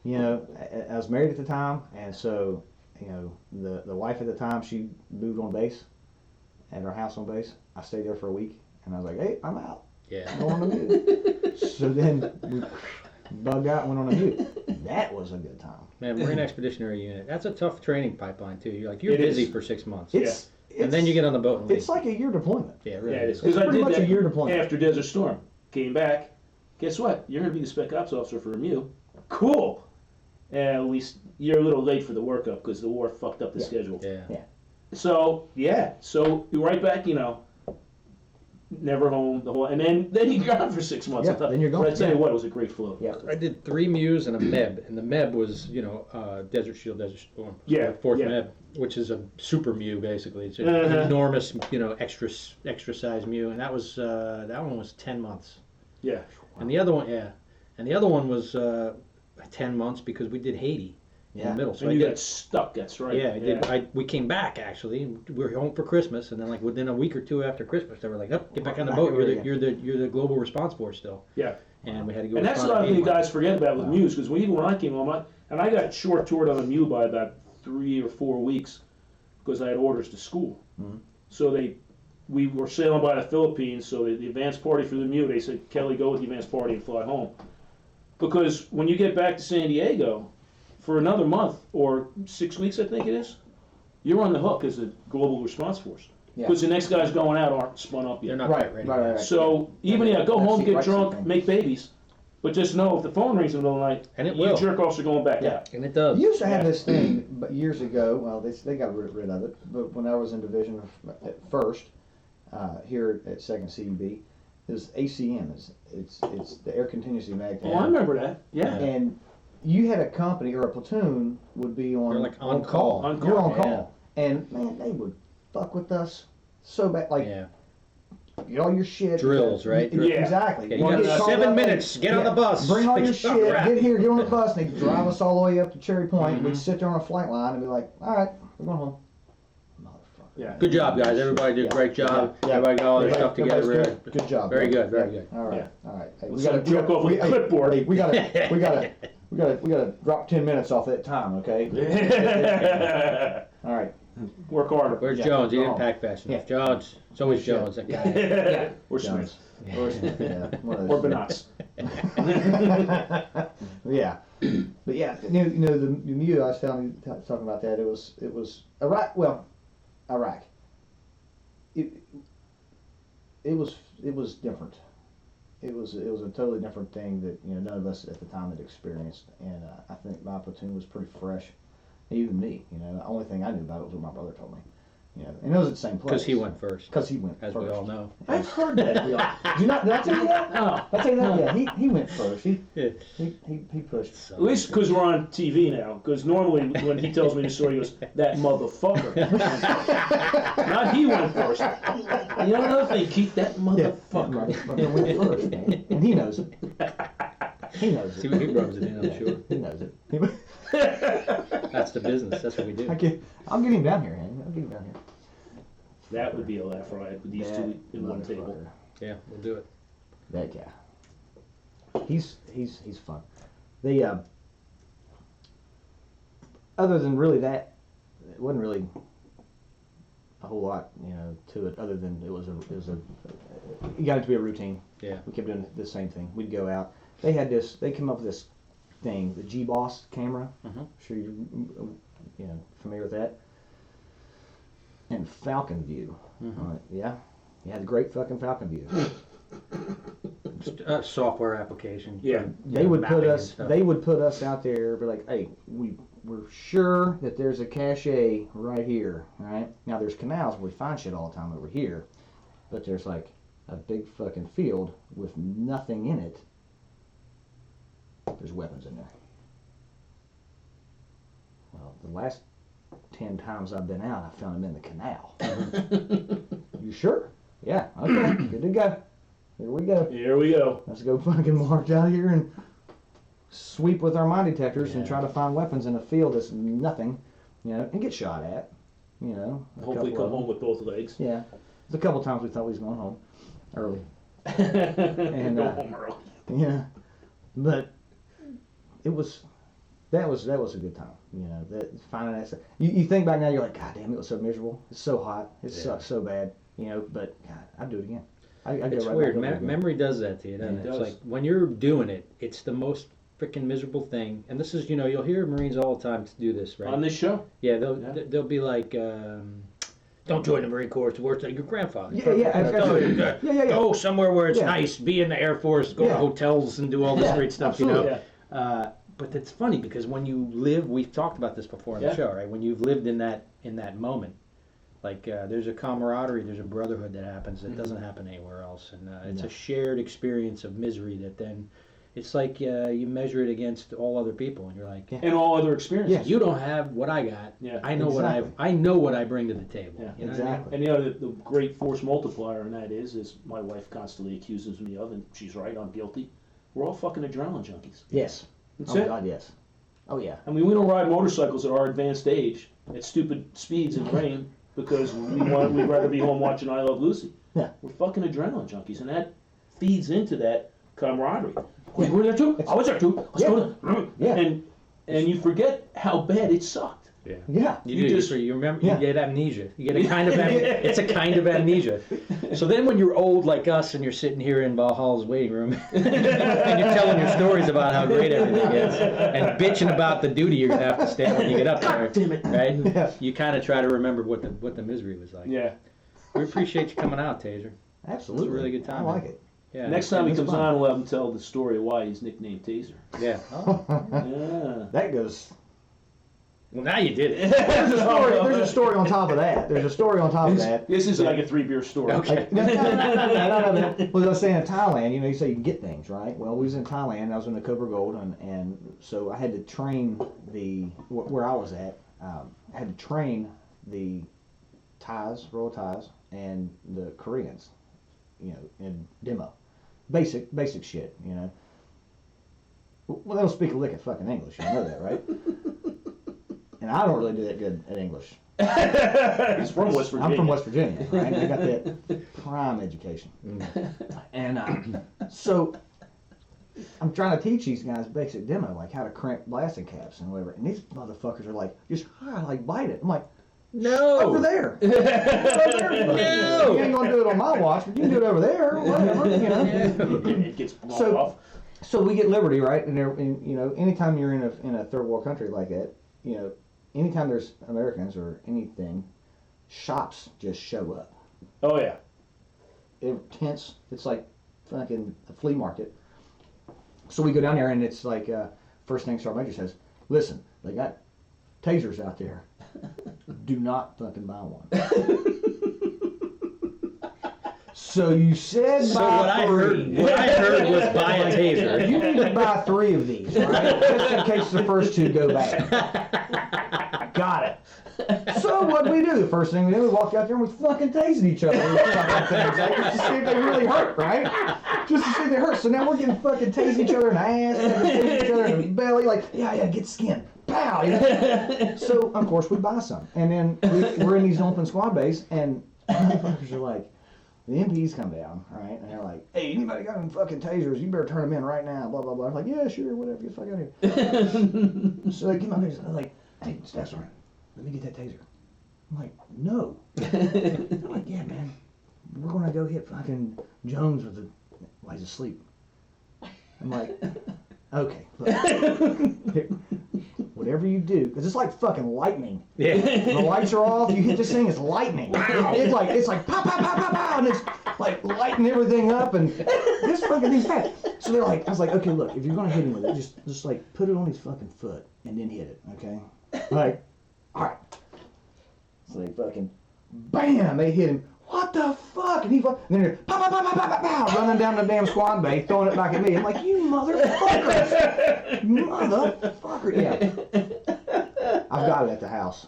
You know, I was married at the time, and so, you know, the wife at the time, she moved on base, at our house on base. I stayed there for a week, and I was like, hey, I'm out. Yeah. I'm going on a MEU. So then we bugged out and went on a MEU. That was a good time. Man, Marine Expeditionary Unit. That's a tough training pipeline, too. You're It busy is. for 6 months. It's, and then you get on the boat and leave. It's like a year deployment. Yeah, Yeah, really. it is. It's Because I pretty did much that a year deployment. after Desert Storm. Came back. Guess what? You're going to be the Spec Ops officer for a MEU. Cool. At least you're a little late for the workup because the war fucked up the Yeah. schedule. Yeah. So, yeah. So, you're right back, you know, never home, the whole, and then you're gone for 6 months. Yeah, I thought, then you're gone. But I tell you Yeah. what, it was a great flow. Yeah. I did 3 MEUs and a MEB, and the MEB was, you know, Desert Shield, Desert Storm. Yeah, Fourth yeah. MEB, which is a super MEU basically. It's an Uh-huh. enormous, you know, extra size MEU, and that one was 10 months. Yeah. And the other one, and the other one was 10 months because we did Haiti in Yeah. the middle. So And I you did. got stuck, that's right. Yeah, I did. We came back actually. And we were home for Christmas, and then like within a week or two after Christmas, they were like, "Oh, get back on the Back boat. over You're the global response force still." Yeah. And we had to go. And that's a respond lot to of things Haiti. guys forget about with MEUs, because even when I came home, I got short toured on a MEU by about 3 or 4 weeks because I had orders to school. Mhm. So we were sailing by the Philippines, so the advance party for the MEU, they said, Kelly, go with the advance party and fly home. Because when you get back to San Diego for another month or 6 weeks, I think it is, you're on the hook as a global response force. Yeah. Because the next guys going out aren't spun up yet. They're not Right, quite ready. right, right. So even go That's home, the get right drunk, thing. make babies, but just know if the phone rings in the middle of the night, And it you will. jerk offs are going back Yeah. out. And it does. You used to have this thing, but years ago. Well, they got rid of it. But when I was in division at first, here at Second CEB, is ACM. It's the air contingency mag. Oh, I remember that. Yeah. And you had a company or a platoon would be on They're like on call. On call, You're on yeah. call, and man, they would fuck with us so bad. Like Yeah. get all your shit. Drills, right? Yeah. Exactly. Yeah, you Wanna got get called 7 up, minutes. Get on the bus. Bring all your Like, shit. right. Get here. Get on the bus. And they drive us all the way up to Cherry Point. Mhm. We'd sit there on a flight line and be like, "All right, we're going home." Motherfucker. Yeah. Good job, guys. Everybody did a great job. Yeah. Everybody got all their Everybody- stuff together. everybody's good job. Very man. good, very Yeah. good. All right. Yeah. All right. Hey, Let's not joke off with hey, clipboard. hey, we gotta drop 10 minutes off that time, okay? All right. Work harder. Where's Yeah, Jones? He go didn't on. pack fast enough. Yeah. Jones. It's always Yeah. Jones. That guy. Or Jones. Smith. Or Smith, yeah. One of Or those. Benotz. Yeah, but yeah, the MEU I was talking about that. It was Iraq. Well, Iraq. It was different. It was a totally different thing that none of us at the time had experienced, and I think my platoon was pretty fresh. Even me, the only thing I knew about it was what my brother told me. And it was at the same place. Because he went first, Because he went as first. we all know. I've heard that. Did I tell you that? No. I tell you that. Yeah, he went first. He pushed. At least because we're on TV now. Because normally when he tells me the story, he goes, "That motherfucker." Not he went first. You know another thing, Keith? That motherfucker. Motherfucker went first, man. And he knows it. He knows See it. what he rubs it in, I'm sure. He knows it. That's the business. That's what we do. I'll get him down here, man. I'll get him down here. That would be a laugh riot with these two in one table. Motherfucker. Yeah, we'll do it. That guy. He's fun. They other than really that, it wasn't really a whole lot, to it. Other than it was a you got it to be a routine. Yeah. We kept doing the same thing. We'd go out. They came up with this thing, the G-Boss camera. Mhm. Sure you're familiar with that. And Falcon View. Yeah. Yeah, the great fucking Falcon View. Software application. Yeah. They would put mapping and us. stuff. They would put us out there. Be like, hey, we're sure that there's a cache right here. Right now, there's canals where we find shit all the time over here, but there's like a big fucking field with nothing in it. There's weapons in there. Well, the last 10 times I've been out, I found them in the canal. You sure? Yeah. Okay. Good to go. Here we go. Here we go. Let's go fucking march out here and sweep with our mine detectors and Yeah. try to find weapons in a field that's nothing, and get shot at, a Hopefully couple come of them. home with both legs. Yeah. There's a couple times we thought we was going home early. And And, go home early. Yeah. But that was a good time. That finding that stuff. You think back now, you're like, God damn, it was so miserable. It's so hot. It sucks so bad. But God, I'd do it again. I go It's right weird. back over again. Memory does that to you, doesn't It it? It's does. like when you're doing it, it's the most freaking miserable thing. And this is, you'll hear Marines all the time to do this, right? On this show. Yeah, Yeah. they'll be like, don't join the Marine Corps. It's the worst thing. Your grandfather. Yeah, absolutely. Yeah. Go somewhere where it's Yeah. nice. Be in the Air Force. Go to Yeah. hotels and do all this Yeah, great stuff. absolutely. Yeah. But it's funny because when you live, we've talked about this before on the Yeah. show, right? When you've lived in that moment, like there's a camaraderie, there's a brotherhood that happens that doesn't happen anywhere else, and it's No. a shared experience of misery that then it's like you measure it against all other people, and you're like, Yeah. And all other experiences. Yeah. you don't have what I got. Yeah. I know Exactly. I know what I bring to the table. Yeah. You know what I mean? Exactly. And the great force multiplier in that is my wife constantly accuses me of, and she's right, I'm guilty. We're all fucking adrenaline junkies. Yes. That's Oh it. God, yes. Oh yeah. I mean, we don't ride motorcycles at our advanced age at stupid speeds in the rain because we'd rather be home watching I Love Lucy. Yeah. We're fucking adrenaline junkies, and that feeds into that camaraderie. You were there too? I was there too. Let's go to... Yeah. And you forget how bad it sucked. Yeah. Yeah. You just- remember, Yeah. you get amnesia. You get a kind of it's a kind of amnesia. So then when you're old like us and you're sitting here in Valhalla's waiting room and you're telling your stories about how great everything is and bitching about the duty you're gonna have to stand when you get up there, Damn it. right? Yeah. You kind of try to remember what the misery was like. Yeah. We appreciate you coming out, Taser. Absolutely. It's a really good time, I like man. it. Yeah. Next time he It's comes fun. on, we'll have him tell the story of why he's nicknamed Taser. Yeah. Yeah. That goes. Well, now you did it. There's a story on top of that. There's a story on top of that. This is like a 3-beer story. Okay. Like, no. Well, I was saying in Thailand, you say you can get things, right? Well, we was in Thailand. I was in the Cobra Gold, and so I had to train where I was at. I had to train the Thais, Royal Thais, and the Koreans, in demo, basic shit, Well, they don't speak a lick of fucking English. You know that, right? And I don't really do that good at English. He's from West Virginia. I'm from West Virginia, right? I got that prime education. And so I'm trying to teach these guys basic demo, like how to crank blasting caps and whatever. And these motherfuckers are like, just like bite it. I'm like, No. over there. Over there. No. You ain't gonna do it on my watch, but you can do it over there. Whatever, It gets blown So- off. So we get liberty, right? And anytime you're in a third world country like that, anytime there's Americans or anything, shops just show up. Oh, yeah. Tents. It's like fucking a flea market. So we go down there and it's like first thing Sergeant Major says, listen, they got tasers out there. Do not fucking buy one. So you said So buy what I three. heard was buy a taser. You need to buy 3 of these, right? Just in case the first 2 go bad. Got it. So what do? The first thing we did, we walked out there and we fucking tased each other with fucking things, like, just to see if they really hurt, right? Just to see if they hurt. So now we're getting fucking tased each other in the ass, and tased each other in the belly, like, yeah, get skin. Pow! So, of course, we buy some. And then we're in these open squad base, and motherfuckers are like, the MPs come down, right? And they're like, hey, anybody got any fucking tasers? You better turn them in right now, blah, blah, blah. I'm like, yeah, sure, whatever, get the fuck out of here. So they give my tasers. They're like, hey, Staff Sergeant, let me get that taser. I'm like, no. They're like, yeah, man, we're going to go hit fucking Jones with the Well, he's asleep. I'm like, okay, look, whatever you do, because it's like fucking lightning. Yeah. The lights are off, you hit this thing, it's lightning. It's like pow, pow, pow, pow, pow, and it's like lighting everything up, and this fucking thing's bad. So they're like, I was like, okay, look, if you're gonna hit him with it, just like put it on his fucking foot, and then hit it, okay? Like, alright. So they fucking, bam, they hit him. What the fuck? And he fuck, and then they're pow, pow, pow, pow, pow, pow, pow, running down the damn squad bay, throwing it back at me. I'm like, you motherfuckers! Motherfucker! Yeah. I've got it at the house.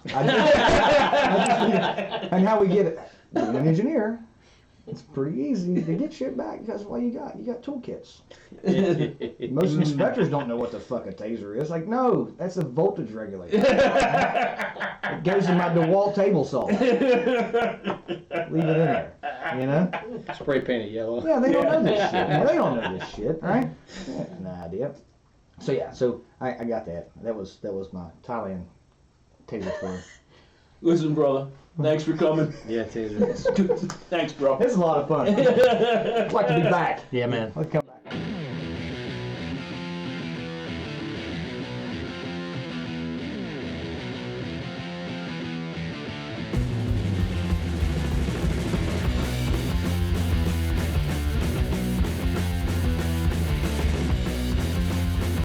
And how we get it? Being an engineer, it's pretty easy to get shit back because what you got toolkits. Most inspectors don't know what the fuck a taser is. Like, no, that's a voltage regulator. It goes in my DeWalt table saw. Leave it in there, you know? Spray painted yellow. Yeah, they don't know this shit. Man. They don't know this shit, right? Yeah, no idea. So yeah, I got that. That was my Thailand taser story. Listen, brother. Thanks for coming. Yeah, Taser. Thanks, bro. It's a lot of fun. I'd like to be back. Yeah, man. I'd come